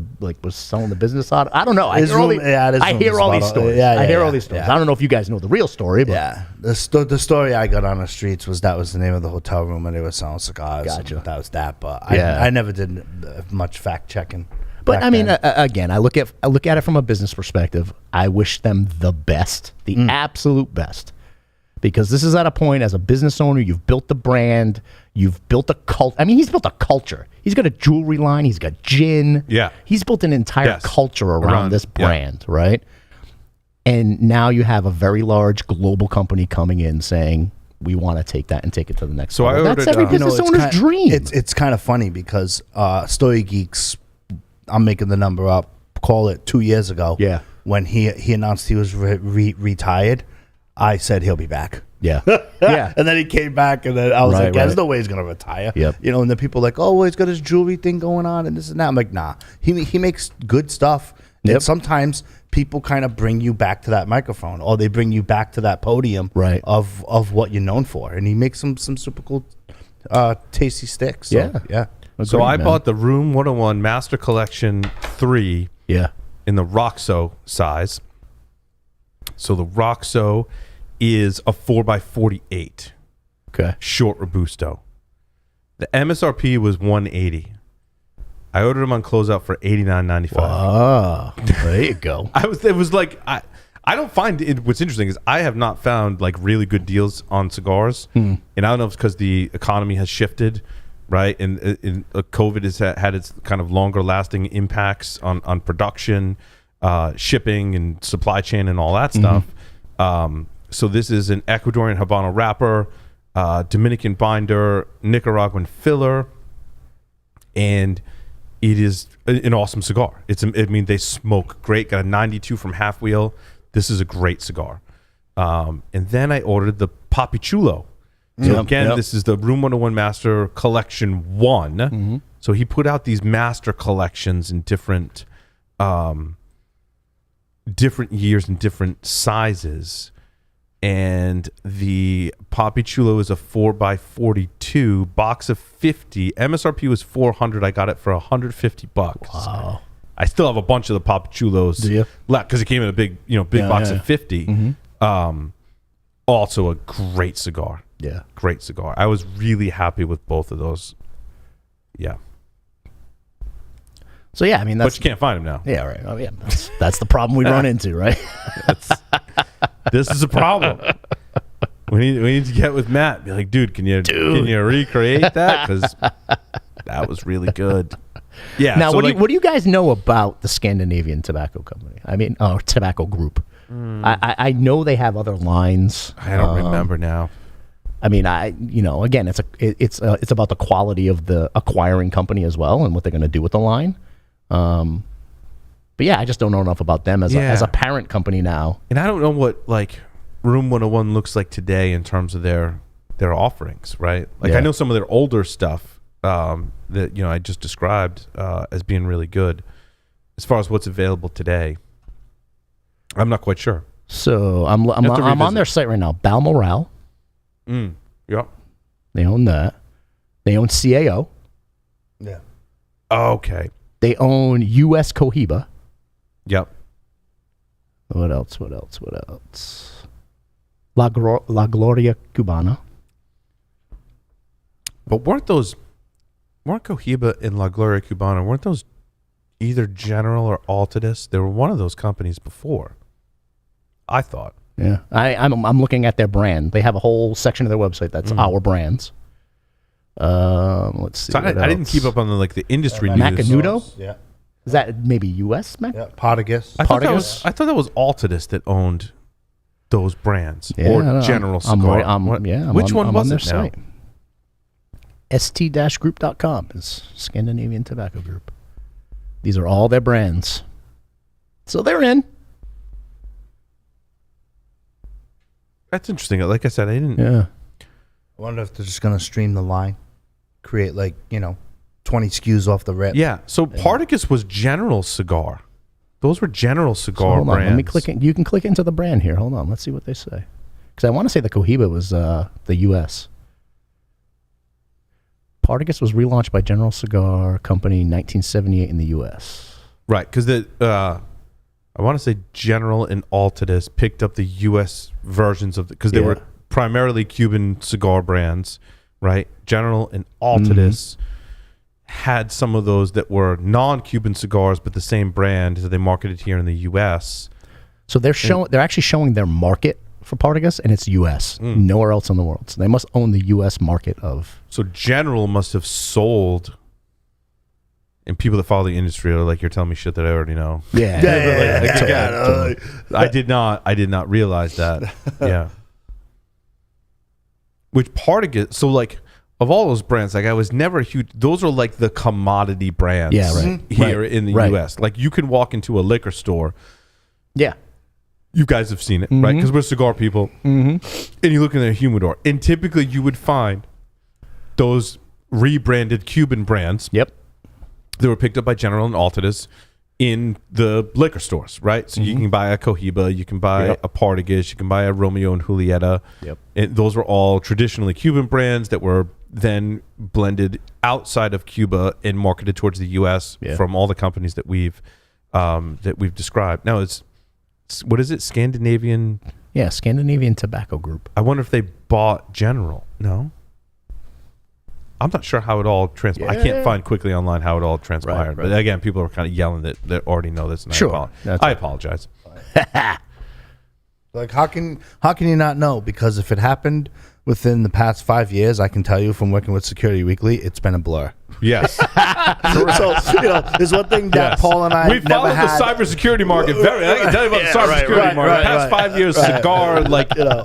was selling the business out of? I don't know. I hear all these stories. I hear all these stories. I don't know if you guys know the real story, but yeah, the story I got on the streets was that was the name of the hotel room and they were selling cigars. Gotcha. That was that, but I never did much fact checking. But I mean, again, I look at it from a business perspective. I wish them the best, the absolute best, because this is at a point as a business owner, you've built the brand, you've built a cult. I mean, he's built a culture. He's got a jewelry line. He's got gin. Yeah, he's built an entire culture around this brand, right? And now you have a very large global company coming in saying, we want to take that and take it to the next level. That's every business owner's dream. It's kind of funny because Stogie Geeks, I'm making the number up, call it 2 years ago. Yeah. When he announced he was retired, I said he'll be back. Yeah. Yeah. And then he came back, and then I was like, there's no way he's going to retire. Yep. You know, and then people are like, oh, well, he's got his jewelry thing going on and this and that. I'm like, nah. He makes good stuff. Yep. And sometimes people kind of bring you back to that microphone, or they bring you back to that podium of what you're known for. And he makes some super cool, tasty sticks. So, yeah. So I bought the Room 101 Master Collection 3 in the Roxo size. So the Roxo is a 4x48. Okay. Short Robusto. The MSRP was $180. I ordered them on closeout for $89.95. Oh, there you go. I don't find it. What's interesting is I have not found like really good deals on cigars, and I don't know if it's because the economy has shifted, right? And COVID has had its kind of longer lasting impacts on production, shipping, and supply chain, and all that stuff. So this is an Ecuadorian Habano wrapper, Dominican binder, Nicaraguan filler, and it is an awesome cigar. They smoke great. Got a 92 from Half Wheel. This is a great cigar. And then I ordered the Papi Chulo. So this is the Room 101 Master Collection 1. So he put out these master collections in different years and different sizes. And the Papi Chulo is a 4x42 box of 50. MSRP was $400. I got it for $150. Wow. I still have a bunch of the Papi Chulos left because it came in a big box of 50. Also a great cigar. Yeah. Great cigar. I was really happy with both of those. Yeah. So yeah, I mean, but you can't find them now. Yeah, right. Oh yeah, that's the problem we run into, right? This is a problem. We need to get with Matt. Be like, dude, can you recreate that? Because that was really good. Yeah. Now, what do you guys know about the Scandinavian Tobacco Company? I mean, tobacco group. I know they have other lines. I don't remember now. I mean, again, it's about the quality of the acquiring company as well and what they're going to do with the line. But yeah, I just don't know enough about them as a parent company now. And I don't know what like Room 101 looks like today in terms of their offerings, right? Like I know some of their older stuff that I just described as being really good. As far as what's available today, I'm not quite sure. So I'm on their site right now. Balmoral. Yeah. They own that. They own CAO. Yeah. Okay. They own US Cohiba. Yep. What else? La Gloria Cubana. But weren't Cohiba and La Gloria Cubana, weren't those either General or Altadis? They were one of those companies before, I thought. Yeah. I'm looking at their brand. They have a whole section of their website that's our brands. Let's see. So I didn't keep up on the industry news. Macanudo? Yeah. Is that maybe US Mac? Yeah. Potagus. I thought that was Altadis that owned those brands or General Cigar. Which one was it now? st-group.com is Scandinavian Tobacco Group. These are all their brands. So they're in. That's interesting. Like I said, I didn't I wonder if they're just gonna stream the line, create 20 SKUs off the rip. Yeah. So Partagas was General Cigar. Those were General Cigar Hold on, brands. let me click in. You can click into the brand here. Hold on, let's see what they say. Because I want to say the Cohiba was the U.S. Partagas was relaunched by General Cigar Company in 1978 in the U.S. Right, because I want to say General and Altadis picked up the U.S. versions of because they were primarily Cuban cigar brands, right? General and Altadis had some of those that were non-Cuban cigars, but the same brand that they marketed here in the U.S. So they're actually showing their market for Partagas, and it's U.S. Nowhere else in the world. So they must own the U.S. market of. So General must have sold, and people that follow the industry are like, "You're telling me shit that I already know." Yeah. I did not realize that. Yeah. Which Partagas? So like, of all those brands, like I was never a huge. Those are like the commodity brands. Yeah, right. Here in the U.S., like you can walk into a liquor store. Yeah. You guys have seen it, right? Because we're cigar people. And you look in their humidor, and typically you would find those rebranded Cuban brands. Yep. That were picked up by General and Altadis in the liquor stores, right? So you can buy a Cohiba, you can buy a Partagas, you can buy a Romeo and Julieta. Yep. And those were all traditionally Cuban brands that were then blended outside of Cuba and marketed towards the U.S. from all the companies that we've described. Now it's what is it? Scandinavian? Yeah, Scandinavian Tobacco Group. I wonder if they bought General. No. I'm not sure how it all transpired. I can't find quickly online how it all transpired. Right. But again, people are kind of yelling that they already know this. And I apologize. Like how can you not know? Because if it happened within the past 5 years, I can tell you from working with Security Weekly, it's been a blur. Yes. So there's one thing that Paul and I we followed the cybersecurity market very. I can tell you about the cybersecurity market. The past 5 years, cigar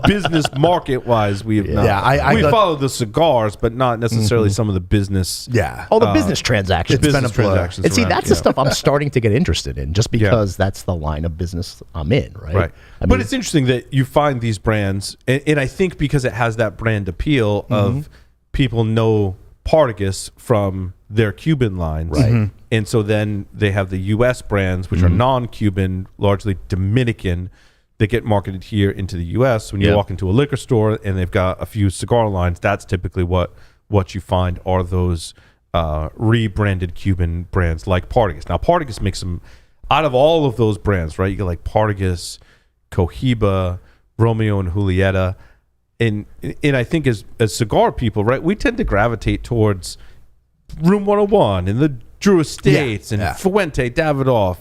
business market wise, we have not. Yeah, we followed the cigars, but not necessarily some of the business. Yeah. Oh, the business transactions. It's been a blur. And see, that's the stuff I'm starting to get interested in, just because that's the line of business I'm in, right? Right. But it's interesting that you find these brands, and I think because it has that brand appeal of people know Partagas from their Cuban lines. Right. And so then they have the U.S. brands, which are non-Cuban, largely Dominican, that get marketed here into the U.S. When you walk into a liquor store and they've got a few cigar lines, that's typically what you find are those rebranded Cuban brands like Partagas. Now, Partagas makes them, out of all of those brands, right? You get like Partagas, Cohiba, Romeo and Julieta. And I think as cigar people, right, we tend to gravitate towards Room 101 and the Drew Estates and Fuente, Davidoff,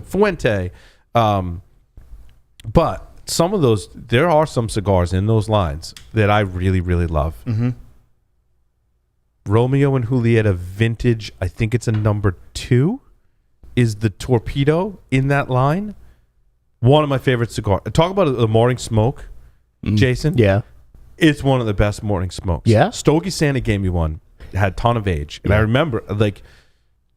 Fuente. But some of those, there are some cigars in those lines that I really, really love. Romeo and Julieta Vintage, I think it's a number 2, is the Torpedo in that line. One of my favorite cigars. Talk about a morning smoke, Jason. Yeah. It's one of the best morning smokes. Yeah. Stogie Santa gave me one. It had ton of age. And I remember, like,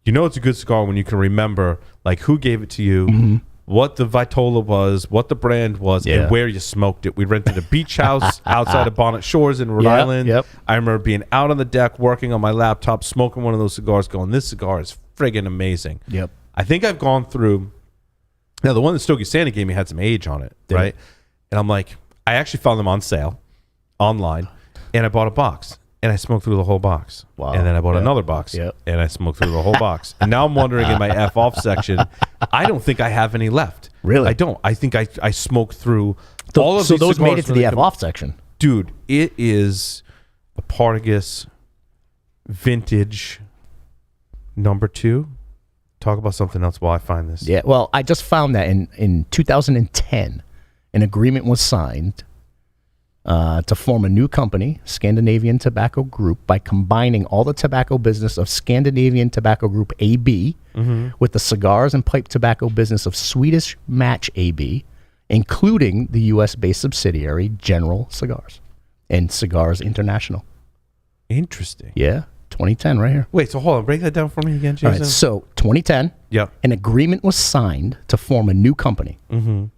it's a good cigar when you can remember, like, who gave it to you, what the Vitola was, what the brand was, and where you smoked it. We rented a beach house outside of Bonnet Shores in Rhode Island. I remember being out on the deck working on my laptop, smoking one of those cigars, going, this cigar is friggin' amazing. I think I've gone through... Now, the one that Stogie Santa gave me had some age on it, right? And I'm like, I actually found them on sale online, and I bought a box, and I smoked through the whole box. Wow. And then I bought another box, and I smoked through the whole box. And now I'm wondering in my F-off section, I don't think I have any left. Really? I don't. I think I smoked through all of these those cigars made it to the F-off section. Dude, it is a Partagas Vintage number 2. Talk about something else while I find this. Yeah, well, I just found that in 2010, an agreement was signed to form a new company, Scandinavian Tobacco Group, by combining all the tobacco business of Scandinavian Tobacco Group AB with the cigars and pipe tobacco business of Swedish Match AB, including the U.S.-based subsidiary General Cigars and Cigars International. Interesting. Yeah. 2010 right here. Wait, so hold on. Break that down for me again, Jason. All right, so 2010, an agreement was signed to form a new company,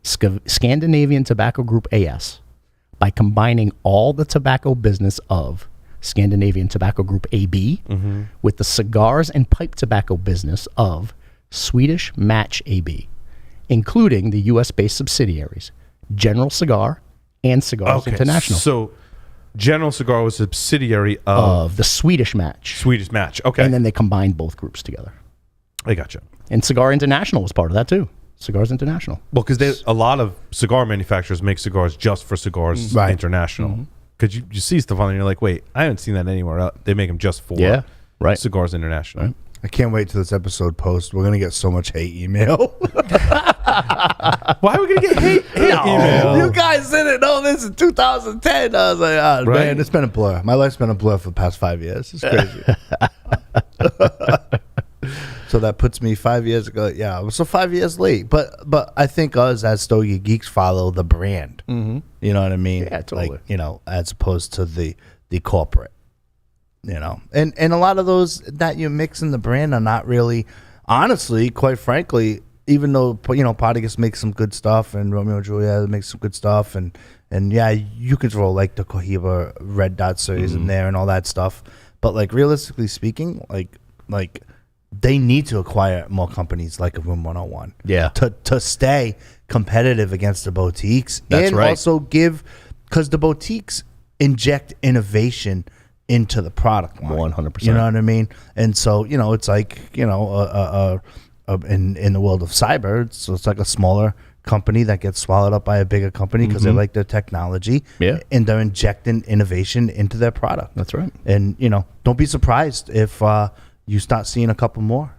Scandinavian Tobacco Group AS, by combining all the tobacco business of Scandinavian Tobacco Group AB with the cigars and pipe tobacco business of Swedish Match AB, including the U.S.-based subsidiaries General Cigar and Cigars International. So General Cigar was a subsidiary of the Swedish Match. Swedish Match. Okay. And then they combined both groups together. I gotcha. And Cigar International was part of that too. Cigars International. Well, because a lot of cigar manufacturers make cigars just for Cigars International. Because you see stuff on there and you're like, wait, I haven't seen that anywhere else. They make them just for Cigars International. Right. I can't wait till this episode posts. We're gonna get so much hate email. Why are we gonna get hate email? You guys didn't know this in 2010. I was like, man, it's been a blur. My life's been a blur for the past 5 years. It's crazy. So that puts me 5 years ago. Yeah, so 5 years late. But I think us as Stogie Geeks follow the brand. You know what I mean? Yeah, totally. Like, you know, as opposed to the corporate. You know, and a lot of those that you mix in the brand are not really, honestly, quite frankly, even though, you know, Partagas makes some good stuff and Romeo and Juliet makes some good stuff, and yeah, you could throw like the Cohiba Red Dot series in there and all that stuff, but like realistically speaking, like they need to acquire more companies like a Room 101, to stay competitive against the boutiques. That's and right. Also give, because the boutiques inject innovation into the product line. 100%. You know what I mean? And so, you know, it's like, you know, in the world of cyber, it's like a smaller company that gets swallowed up by a bigger company because they like their technology. Yeah. And they're injecting innovation into their product. That's right. And, you know, don't be surprised if you start seeing a couple more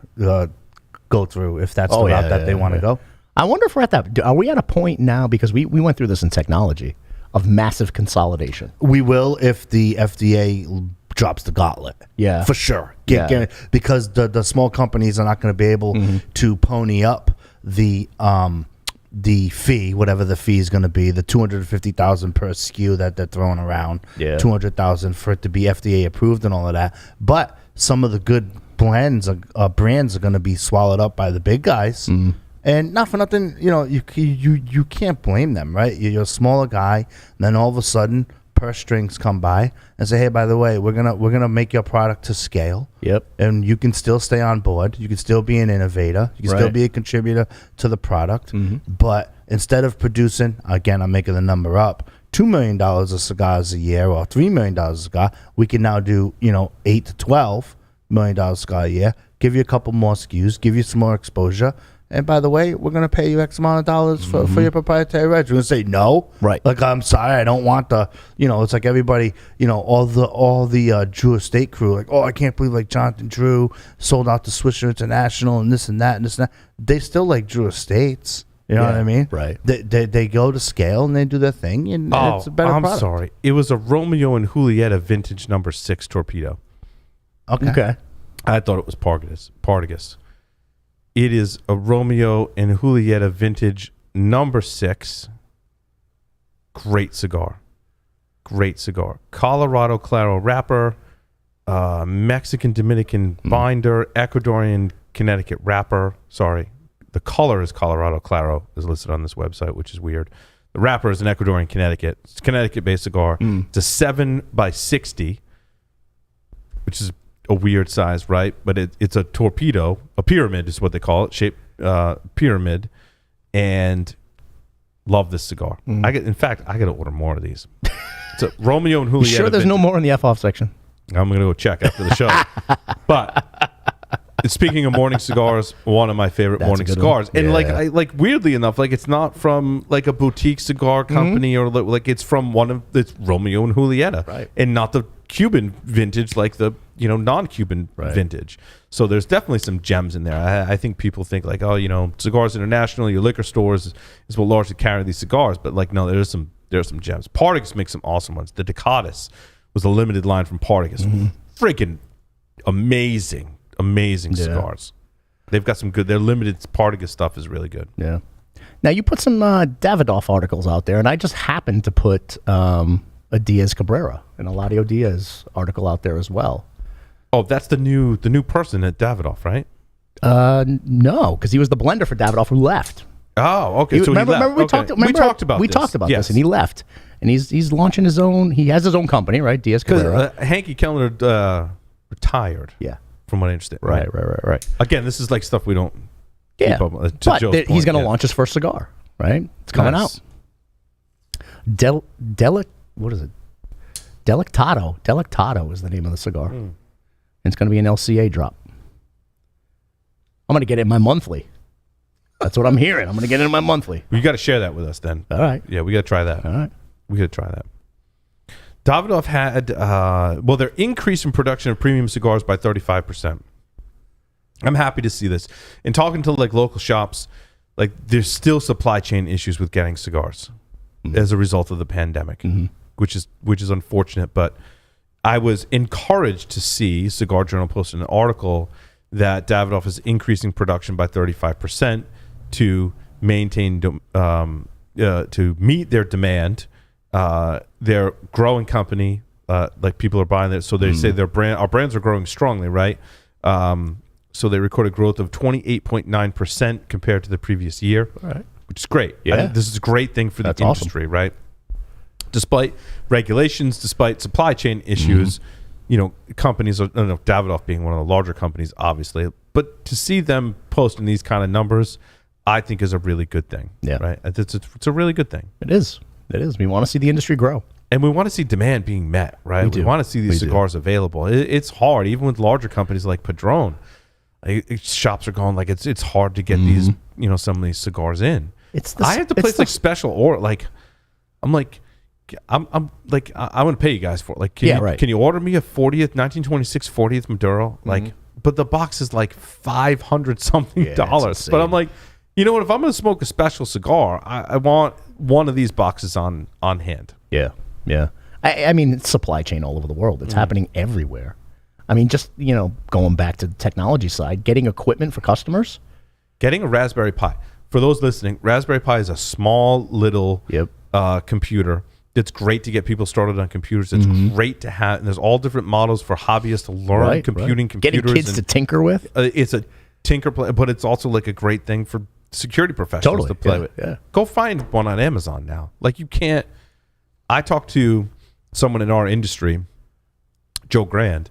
go through, if that's the route that they want to go. I wonder if we're at that. Are we at a point now, because we went through this in technology, of massive consolidation? We will if the FDA drops the gauntlet. Yeah. For sure. Because the small companies are not going to be able to pony up the fee, whatever the fee is going to be, the $250,000 per SKU that they're throwing around, $200,000 for it to be FDA approved and all of that. But some of the good brands are going to be swallowed up by the big guys. And not for nothing, you know, you can't blame them, right? You're a smaller guy, and then all of a sudden, purse strings come by and say, "Hey, by the way, we're gonna make your product to scale." Yep. And you can still stay on board. You can still be an innovator. You can still be a contributor to the product. But instead of producing, again, I'm making the number up, $2 million of cigars a year or $3 million a cigar, we can now do, you know, $8 to $12 million cigar a year. Give you a couple more SKUs. Give you some more exposure. And by the way, we're going to pay you X amount of dollars for your proprietary reg. You're going to say no? Right. Like, I'm sorry, I don't want the, you know, it's like everybody, you know, all the Drew Estate crew, like, oh, I can't believe like Jonathan Drew sold out to Swisher International and this and that and this and that. They still like Drew Estates. You know what I mean? Right. They go to scale and they do their thing, and it's a better product. I'm sorry. It was a Romeo and Julieta vintage number 6 torpedo. Okay. I thought it was Partagas. It is a Romeo and Julieta vintage number 6. Great cigar. Colorado Claro wrapper, Mexican Dominican binder, Ecuadorian Connecticut wrapper. Sorry. The color is Colorado Claro, is listed on this website, which is weird. The wrapper is an Ecuadorian Connecticut. It's a Connecticut-based cigar. It's a 7x60, which is a weird size, right? But it's a torpedo, a pyramid is what they call it, shaped pyramid, and love this cigar. In fact, I got to order more of these. It's a Romeo and Julieta. You sure there's no more in the F-off section? I'm going to go check after the show. But speaking of morning cigars, one of my favorite morning cigars, and like weirdly enough, like it's not from like a boutique cigar company or like it's from it's Romeo and Julieta, right? And not the Cuban vintage, like the non-Cuban vintage. So there's definitely some gems in there. I think people think like, oh, Cigars International, your liquor stores is what largely carry these cigars, but like no, there's some gems. Partagas makes some awesome ones. The Ducatus was a limited line from Partagas. Freaking amazing cigars. They've got some good. Their limited Partagas stuff is really good. Yeah. Now you put some Davidoff articles out there, and I just happened to put a Diaz Cabrera, an Eladio Diaz article out there as well. Oh, that's the new person at Davidoff, right? No, because he was the blender for Davidoff who left. Oh, okay. So remember we talked about Yes. this, and he left, and he's launching his own. He has his own company, right? Diaz Cabrera. Hanky Kellner retired. Yeah. From what I understand. Right. Again, this is like stuff we don't. Yeah. Keep up, but Joe's he's point, going to launch his first cigar, right? It's coming out. What is it? Delictado is the name of the cigar. And it's going to be an LCA drop. I'm going to get it in my monthly. That's what I'm hearing. I'm going to get it in my monthly. You got to share that with us then. All right. Yeah, we got to try that. All right. We got to try that. Davidoff had, they're increasing production of premium cigars by 35%. I'm happy to see this. In talking to like local shops, like there's still supply chain issues with getting cigars as a result of the pandemic, which is unfortunate. But I was encouraged to see Cigar Journal posted an article that Davidoff is increasing production by 35% to maintain to meet their demand. They're growing company, like people are buying it. So they say our brands are growing strongly, right? So they recorded growth of 28.9% compared to the previous year, which is great. Yeah. I think this is a great thing for the industry, right? Despite regulations, despite supply chain issues, companies are, Davidoff being one of the larger companies, obviously, but to see them posting these kind of numbers, I think is a really good thing. Yeah. Right. It's a really good thing. It is. We want to see the industry grow. And we want to see demand being met, right? We want to see these cigars available. It's hard, even with larger companies like Padron. Shops are going like it's hard to get these, some of these cigars in. I have to place like special order. Like, I'm like, I'm like, I want to pay you guys for it. Like, can you order me a 1926 40th Maduro? Like, but the box is like $500 something dollars. But I'm like, you know what? If I'm going to smoke a special cigar, I want one of these boxes on hand. Yeah. I mean, it's supply chain all over the world. It's happening everywhere. I mean, just, going back to the technology side, getting equipment for customers. Getting a Raspberry Pi. For those listening, Raspberry Pi is a small little computer. It's great to get people started on computers. It's great to have. And there's all different models for hobbyists to learn computers. Getting kids to tinker with. It's a tinker play, but it's also like a great thing for security professionals to play with. Yeah. Go find one on Amazon now. Like, you can't. I talked to someone in our industry, Joe Grand,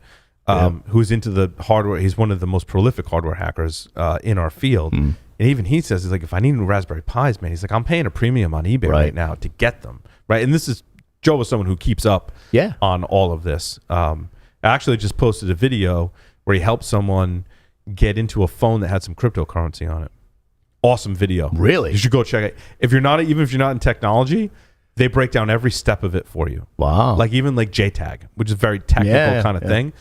who's into the hardware. He's one of the most prolific hardware hackers in our field. And even he says, he's like, if I need new Raspberry Pis, man, he's like, I'm paying a premium on eBay right now to get them. Right. And this is, Joe was someone who keeps up on all of this. I actually just posted a video where he helped someone get into a phone that had some cryptocurrency on it. Awesome video. Really? You should go check it. Even if you're not in technology, they break down every step of it for you. Wow. Like even like JTAG, which is a very technical kind of thing.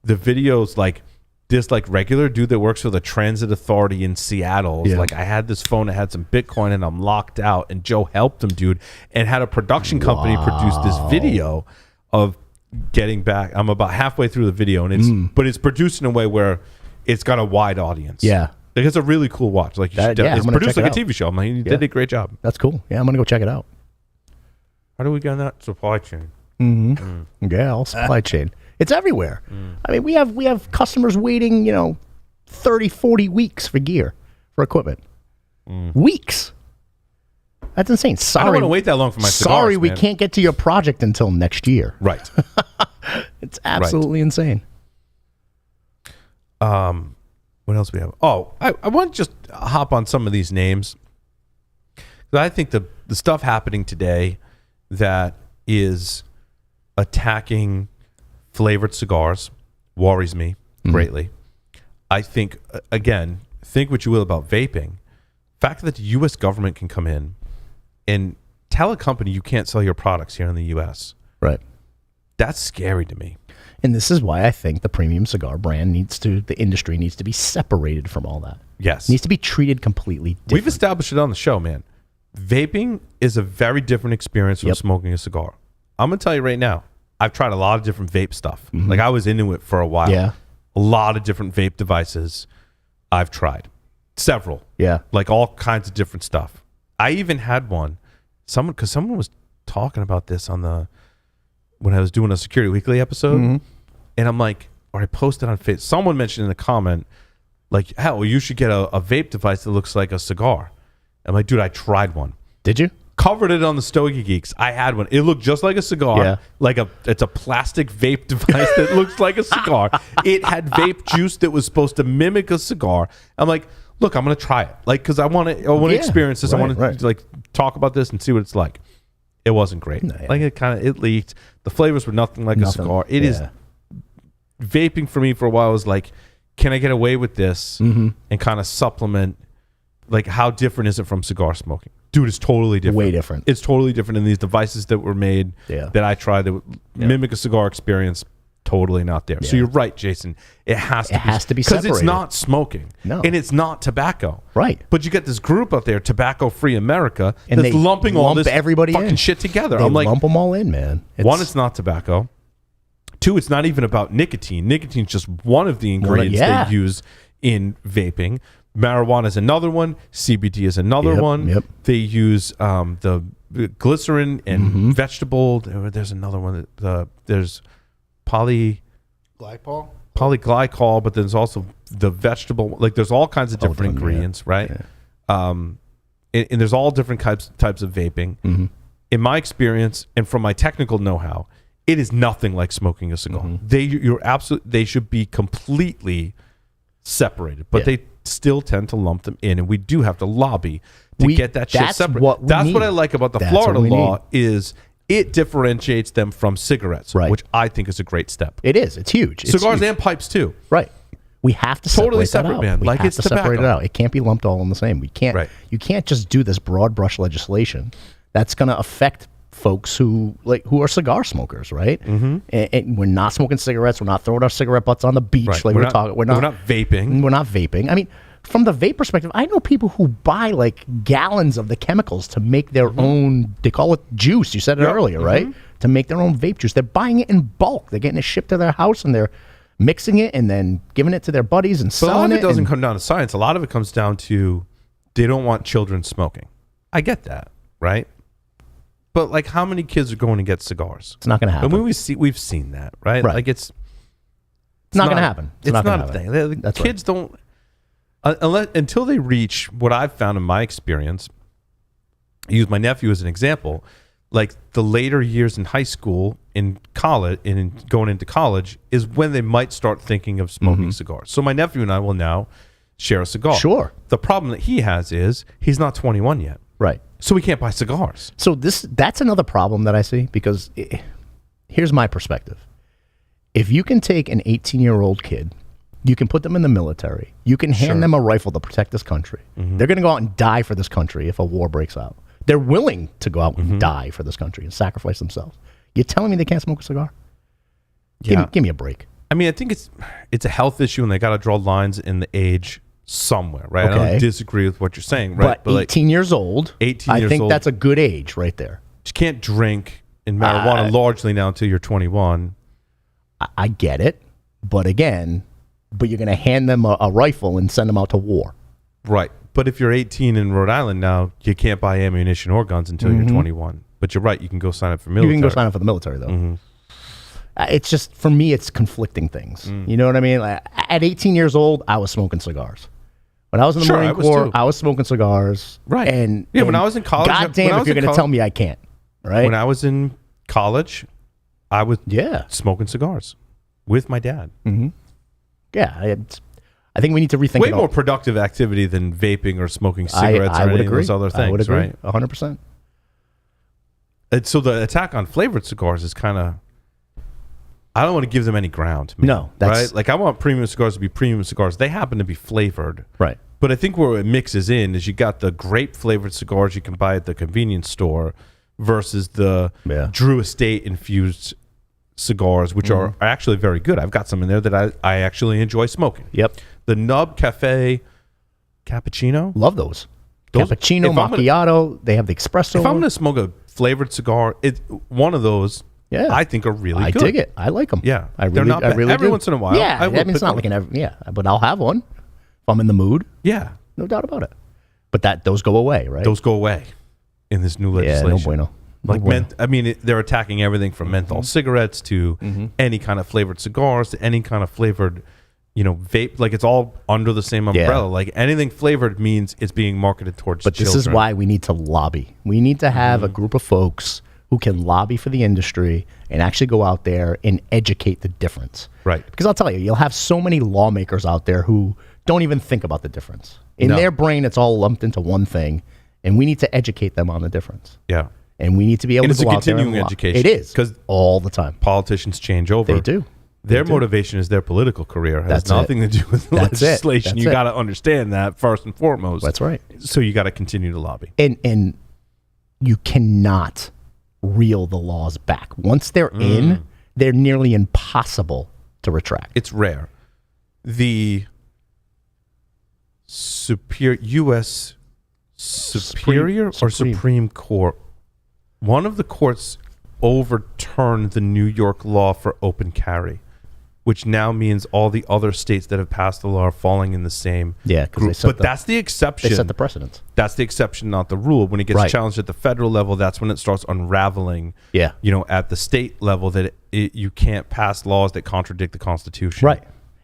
The video's like this like regular dude that works for the transit authority in Seattle. Like, I had this phone that had some Bitcoin and I'm locked out, and Joe helped him, dude, and had a production company produce this video of getting back. I'm about halfway through the video, and it's produced in a way where it's got a wide audience. Yeah. Like, it's a really cool watch. Like, it's produced like a TV show. I'm like, you did a great job. That's cool. Yeah, I'm gonna go check it out. How do we get on that supply chain? Yeah, all supply chain. It's everywhere. I mean, we have customers waiting, 30, 40 weeks for gear, for equipment. Weeks. That's insane. Sorry, I don't want to wait that long for my cigars. Sorry, we man. can't get to your project until next year. Right. It's absolutely insane. What else we have? Oh, I want to just hop on some of these names. I think the stuff happening today that is attacking flavored cigars worries me greatly. I think, again, think what you will about vaping. The fact that the U.S. government can come in and tell a company you can't sell your products here in the U.S. Right. That's scary to me. And this is why I think the premium cigar brand the industry needs to be separated from all that. Yes. It needs to be treated completely different. We've established it on the show, man. Vaping is a very different experience from smoking a cigar. I'm going to tell you right now, I've tried a lot of different vape stuff. Like, I was into it for a while. Yeah. A lot of different vape devices I've tried. Several. Yeah. Like all kinds of different stuff. I even had one. Someone was talking about this when I was doing a Security Weekly episode. And I'm like, or I posted on Facebook. Someone mentioned in a comment, like, hell, you should get a vape device that looks like a cigar. I'm like, dude, I tried one. Did you? Covered it on the Stogie Geeks. I had one. It looked just like a cigar. Yeah. It's a plastic vape device that looks like a cigar. It had vape juice that was supposed to mimic a cigar. I'm like, look, I'm gonna try it. Like, because I want to experience this. I want to like talk about this and see what it's like. It wasn't great. No, yeah. Like it leaked. The flavors were nothing like a cigar. It is vaping for me for a while was like, can I get away with this and kind of supplement? Like, how different is it from cigar smoking? Dude, it's totally different. Way different. It's totally different in these devices that were made that I tried that would mimic a cigar experience. Totally not there. So you're right, Jason. It has to be because it's not smoking. No. And it's not tobacco. Right. But you get this group out there, Tobacco Free America, And that's they lumping all lump this everybody fucking in. shit together. They I'm like, lump them all in, man. one, it's not tobacco. Two, it's not even about nicotine. Nicotine's just one of the ingredients they use in vaping. Marijuana is another one. CBD is another one. Yep. They use the glycerin and vegetable. There's another one. There's polyglycol, but there's also the vegetable. Like, there's all kinds of different ingredients, right? Yeah. And there's all different types of vaping. In my experience, and from my technical know-how, it is nothing like smoking a cigar. They should be completely separated, but they still tend to lump them in, and we do have to lobby to get that shit separate. That's what I like about the Florida law is it differentiates them from cigarettes, which I think is a great step. It is. It's huge. Cigars and pipes too. Right. We have to totally separate that out. man. We Like, have it's to separate it tobacco. out. It can't be lumped all in the same. We can't. Right. You can't just do this broad brush legislation that's going to affect folks who are cigar smokers, right? And we're not smoking cigarettes. We're not throwing our cigarette butts on the beach like we're talking. We're not vaping. We're not vaping. I mean, from the vape perspective, I know people who buy like gallons of the chemicals to make their own. They call it juice. You said it earlier, right? To make their own vape juice. They're buying it in bulk. They're getting it shipped to their house and they're mixing it and then giving it to their buddies and But selling a lot of it. it doesn't come down to science. A lot of it comes down to they don't want children smoking. I get that, right? But like, how many kids are going to get cigars? It's not going to happen. I mean, we've seen that, right? Like, it's not going to happen. It's not a thing. The kids don't until they reach what I've found in my experience. I use my nephew as an example. Like, the later years in high school, in college, and going into college is when they might start thinking of smoking cigars. So my nephew and I will now share a cigar. Sure. The problem that he has is he's not 21 yet. Right. So we can't buy cigars. So that's another problem that I see, because here's my perspective. If you can take an 18-year-old kid, you can put them in the military, you can hand them a rifle to protect this country. They're going to go out and die for this country if a war breaks out. They're willing to go out and die for this country and sacrifice themselves. You're telling me they can't smoke a cigar? Give me a break. I mean, I think it's a health issue, and they got to draw lines in the age somewhere, right? I don't disagree with what you're saying, right? But 18 years old, 18 years I think old, that's a good age right there. You can't drink in marijuana largely now until you're 21. I get it, but again, you're going to hand them a rifle and send them out to war. Right. But if you're 18 in Rhode Island now, you can't buy ammunition or guns until you're 21. But you're right, you can go sign up for military. You can go sign up for the military, though. It's just, for me, it's conflicting things. You know what I mean? Like, at 18 years old, I was smoking cigars. When I was in the Marine Corps, I was smoking cigars. Right. And when I was in college, goddamn, if you're going to tell me I can't. Right. When I was in college, I was smoking cigars with my dad. Yeah. I think we need to rethink way more productive activity than vaping or smoking cigarettes or any of those other things. I would agree. Right? 100%. And so the attack on flavored cigars is kind of, I don't want to give them any ground. Man, no, right? Like, I want premium cigars to be premium cigars. They happen to be flavored, right? But I think where it mixes in is you got the grape flavored cigars you can buy at the convenience store versus the Drew Estate infused cigars, which are actually very good. I've got some in there that I actually enjoy smoking. Yep. The Nub Cafe Cappuccino. Love those. Cappuccino, macchiato. They have the espresso. If I'm going to smoke a flavored cigar, one of those, I think are really good. I dig it. I like them. Yeah. I really, they're not bad. I really every do. once in a while. Yeah. I mean, it's not like but I'll have one if I'm in the mood. Yeah. No doubt about it. But those go away, right? Those go away in this new legislation. Yeah, no bueno. Like, they're attacking everything from menthol cigarettes to any kind of flavored cigars to any kind of flavored vape, like it's all under the same umbrella. Yeah. Like anything flavored means it's being marketed towards But children. this is why we need to lobby. We need to have a group of folks who can lobby for the industry and actually go out there and educate the difference. Right. Because I'll tell you, you'll have so many lawmakers out there who don't even think about the difference. In No. their brain, it's all lumped into one thing, and we need to educate them on the difference. Yeah. And we need to be able And to it's a go out there and continuing education. It is, 'Cause all the time. Politicians change over. They do. Their motivation is their political career. It has That's it. nothing to do with That's it. legislation. That's You it. got to understand that first and foremost. That's right. So you got to continue to lobby. And you cannot reel the laws back. Once they're in, they're nearly impossible to retract. It's rare. The U.S. Superior or Supreme Court, one of the courts overturned the New York law for open carry, which now means all the other states that have passed the law are falling in the same Yeah, 'cause they group. set But the- that's the exception. They set the precedent. That's the exception, not the rule. When it gets Right. challenged at the federal level, that's when it starts unraveling. Yeah. At the state level, that you can't pass laws that contradict the Constitution. Right.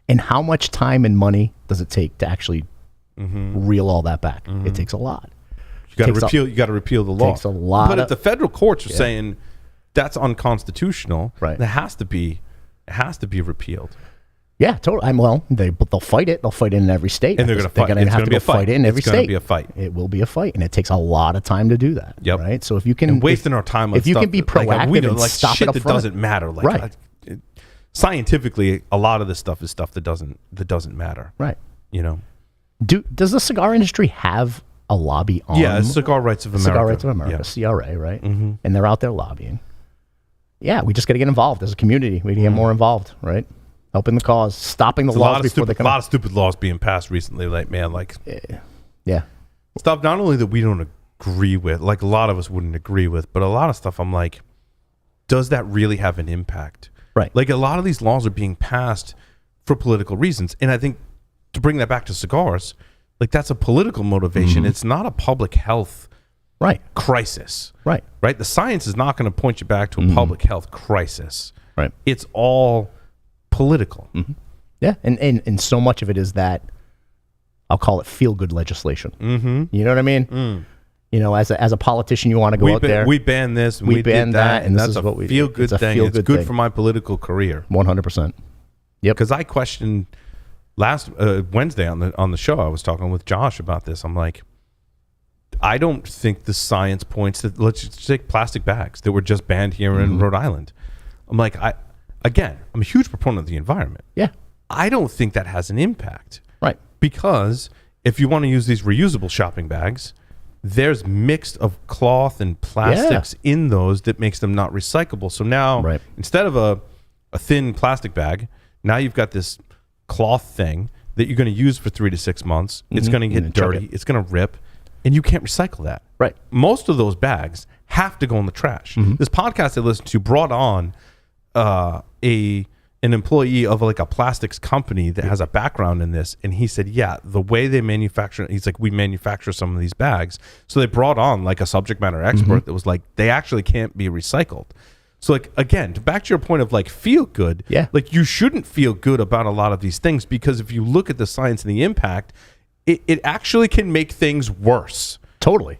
And how much time and money does it take to actually reel all that back? It takes a lot. You got to Takes a- repeal. You got to repeal the law. takes a lot But if of- the federal courts are saying that's unconstitutional, Right. It has to be repealed. Yeah, totally. They'll fight it. They'll fight it in every state. And they're gonna fight. They're going It's to have gonna to be go a fight. fight it in every It's gonna state. be a fight. It will be a fight, and it takes a lot of time to do that. Yep. Right. So if you can, And wasting our time on if you stuff can be that, like, proactive we don't, and like stop shit it up that front, doesn't matter. Like, Right. Scientifically, a lot of this stuff is stuff that doesn't matter. right? You know. Does the cigar industry have a lobby on? Yeah, Cigar Rights of America. Cigar Rights of America, Yeah. CRA, right? Mm-hmm. And they're out there lobbying. Yeah, we just got to get involved as a community. We need to get more involved, right? Helping the cause, stopping the There's a laws lot of before they stupid, come. lot of stupid laws being passed recently. Like, man, like Yeah, stuff not only that we don't agree with, like a lot of us wouldn't agree with, but a lot of stuff I'm like, does that really have an impact? right. Like a lot of these laws are being passed for political reasons. And I think to bring that back to cigars, like that's a political motivation. It's not a public health right, crisis. right, Right? The science is not going to point you back to a public health crisis. right. It's all political. Yeah, and so much of it is that I'll call it feel good legislation. Mm-hmm. You know what I mean? As a politician, you want to go out there. We ban this, and We we ban did that, and this that's is a what we do. feel good It's a thing. feel-good It's good thing. for my political career. 100%. Yep. Because I questioned last Wednesday on the show. I was talking with Josh about this. I'm like, I don't think the science points that. Let's just take plastic bags that were just banned here in Rhode Island. I'm like, I'm a huge proponent of the environment. Yeah. I don't think that has an impact. Right. Because if you want to use these reusable shopping bags, there's mixed of cloth and plastics in those that makes them not recyclable. So now, Right. instead of a thin plastic bag, now you've got this cloth thing that you're going to use for 3 to 6 months. It's going to get And chuck dirty. it. It's going to rip, and you can't recycle that. Right. Most of those bags have to go in the trash. This podcast I listened to brought on an employee of like a plastics company that has a background in this, and he said, yeah, the way they manufacture, he's like, we manufacture some of these bags. So they brought on like a subject matter expert that was like, they actually can't be recycled. So like, again, back to your point of like feel good, Yeah. like you shouldn't feel good about a lot of these things, because if you look at the science and the impact, it actually can make things worse Totally.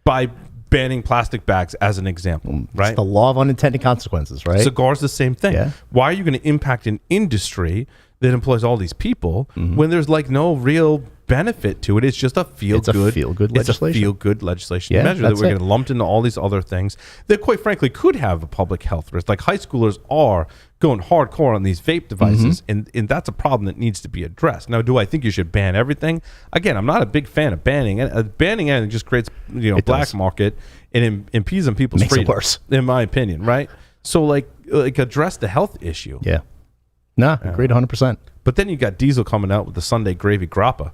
by banning plastic bags as an example, right? It's the law of unintended consequences, right? Cigars the same thing. Yeah. Why are you going to impact an industry that employs all these people when there's like no real benefit to it? It's just a feel-good legislation. It's a feel-good legislation Yeah, measure that that's we're it. going to lump into all these other things that, quite frankly, could have a public health risk. Like high schoolers are going hardcore on these vape devices, and that's a problem that needs to be addressed. Now, do I think you should ban everything? Again, I'm not a big fan of banning. Banning anything just creates It black does. market and impedes on people's Makes it freedom, worse. in my opinion, right? So like address the health issue. Yeah. Nah, agreed 100%. But then you got Diesel coming out with the Sunday gravy grappa.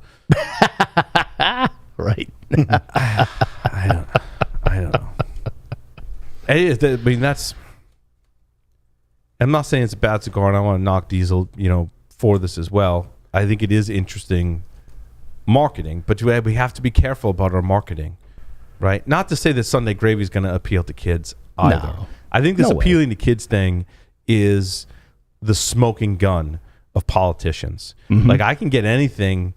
Right. I don't know. I mean, that's. I'm not saying it's a bad cigar, and I want to knock Diesel, for this as well. I think it is interesting marketing, but we have to be careful about our marketing, right? Not to say that Sunday gravy is going to appeal to kids either. No. I think this No way. appealing to kids thing is the smoking gun of politicians. Like I can get anything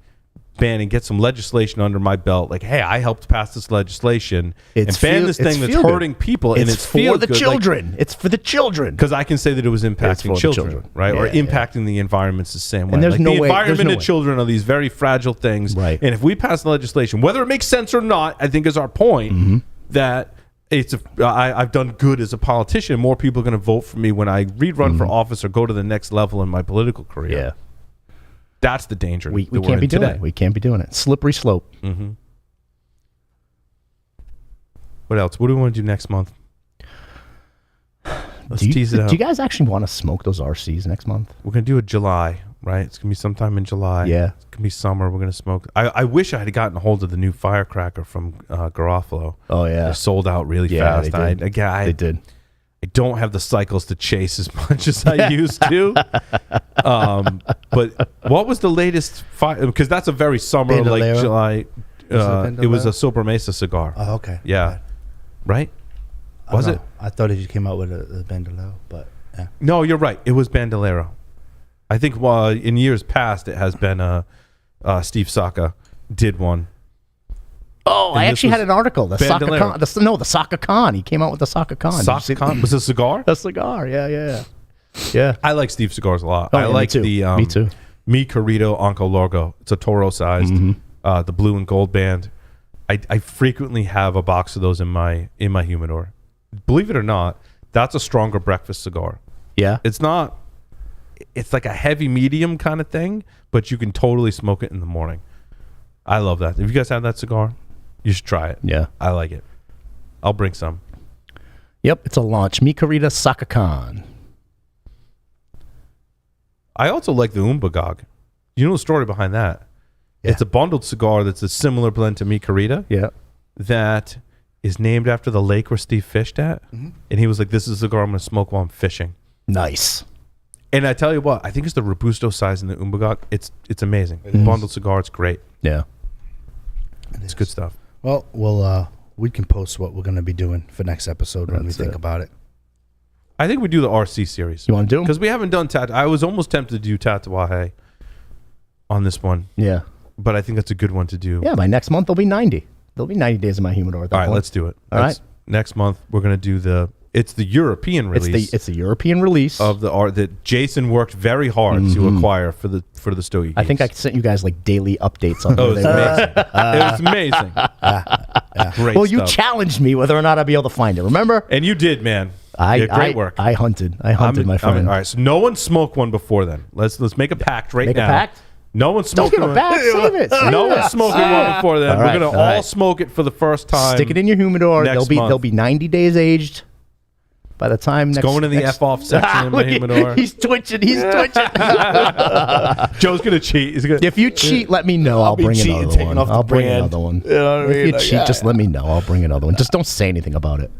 banned and get some legislation under my belt. Like, hey, I helped pass this legislation and ban this thing that's hurting people, and it's for the children. It's for the children. Because I can say that it was impacting children, right? Or impacting the environments the same way. And there's like no the way- environment there's no and children are these very fragile things. Right. And if we pass the legislation, whether it makes sense or not, I think is our point, that I've done good as a politician. More people are going to vote for me when I rerun for office or go to the next level in my political career. Yeah. That's the danger. We that we're can't in be doing today. it. We can't be doing it. Slippery slope. What else? What do we want to do next month? Let's Do you, tease it out. do you guys actually want to smoke those RCs next month? We're going to do it July, right? It's going to be sometime in July. Yeah. It's going to be summer. We're going to smoke. I wish I had gotten a hold of the new firecracker from Garofalo. Oh, yeah. They sold out really Yeah, fast. they did. They did. I don't have the cycles to chase as much as I used to. But what was the latest? Because that's a very summer, like Bandolero? July. It was a Bandolero? Super Mesa cigar. Oh, okay. Yeah. Right? I don't Was it? know. I thought he came out with a bandolero, but yeah. No, you're right. It was Bandolero. I think in years past it has been Steve Saka did one. Oh, And I this actually had was an article. The Bandolero. Saka Khan. The Saka Khan. He came out with the Saka Khan. Did you see- Saka was a cigar? A cigar. Yeah. Yeah. I like Steve cigars a lot. Oh, I yeah, me like too. the Me too. Mi Querido Onco Largo. It's a Toro sized, the blue and gold band. I frequently have a box of those in my humidor. Believe it or not, that's a stronger breakfast cigar. Yeah. It's not. It's like a heavy medium kind of thing, but you can totally smoke it in the morning. I love that. If you guys have that cigar, you should try it. Yeah. I like it. I'll bring some. Yep. It's a launch. Mikarita Saka Khan. I also like the Umbagog. You know the story behind that? Yeah. It's a bundled cigar that's a similar blend to Mi Querida Yeah. that is named after the lake where Steve fished at. And he was like, this is a cigar I'm going to smoke while I'm fishing. Nice. And I tell you what, I think it's the Robusto size in the Umbagog. It's amazing. Bundled cigar, it's great. Yeah. It's good stuff. Well, we can post what we're going to be doing for next episode when we That's think it. about it. I think we do the RC series. You want to do them? Because we haven't done I was almost tempted to do Tatawahe on this one, Yeah. but I think that's a good one to do. Yeah. By next month, there'll be 90. There'll be 90 days in my humidor. At that All right, point. let's do it. All right. Next month, we're going to do the European release. It's the European release. Of the art that Jason worked very hard to acquire for the Stogie. I think I sent you guys like daily updates on Oh, where it was they were. amazing. It was amazing. Great Well, you stuff. challenged me whether or not I'd be able to find it. Remember? And you did, man. I great work. I hunted, my friend. All right, so no one smoked one before then. Let's make a pact right Make now. a pact? No one Don't smoked give it one. back. Save it. Save No it. one's smoking one before then. All right, We're gonna all all right. smoke it for the first time. Stick it in your humidor. next month. They'll be 90 days aged. By the time next Going to the F-off section in my humidor. He's twitching. He's twitching. Joe's gonna cheat. He's gonna. If you cheat, let me know. I'll be bring cheating, another taking one. off the I'll bring brand. another one. You know what I If mean? you Like, cheat, yeah. just let me know. I'll bring another one. Just don't say anything about it.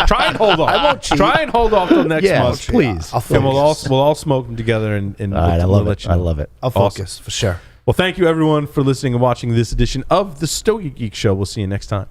Try and hold off. I won't cheat. Try and hold off till next Yeah, month. please. I'll And we'll focus. all smoke them together and All right, I we'll love let it. you I know. love it. I'll focus for sure. Well, thank you everyone for listening and watching this edition of the Stogie Geek Show. We'll see you next time.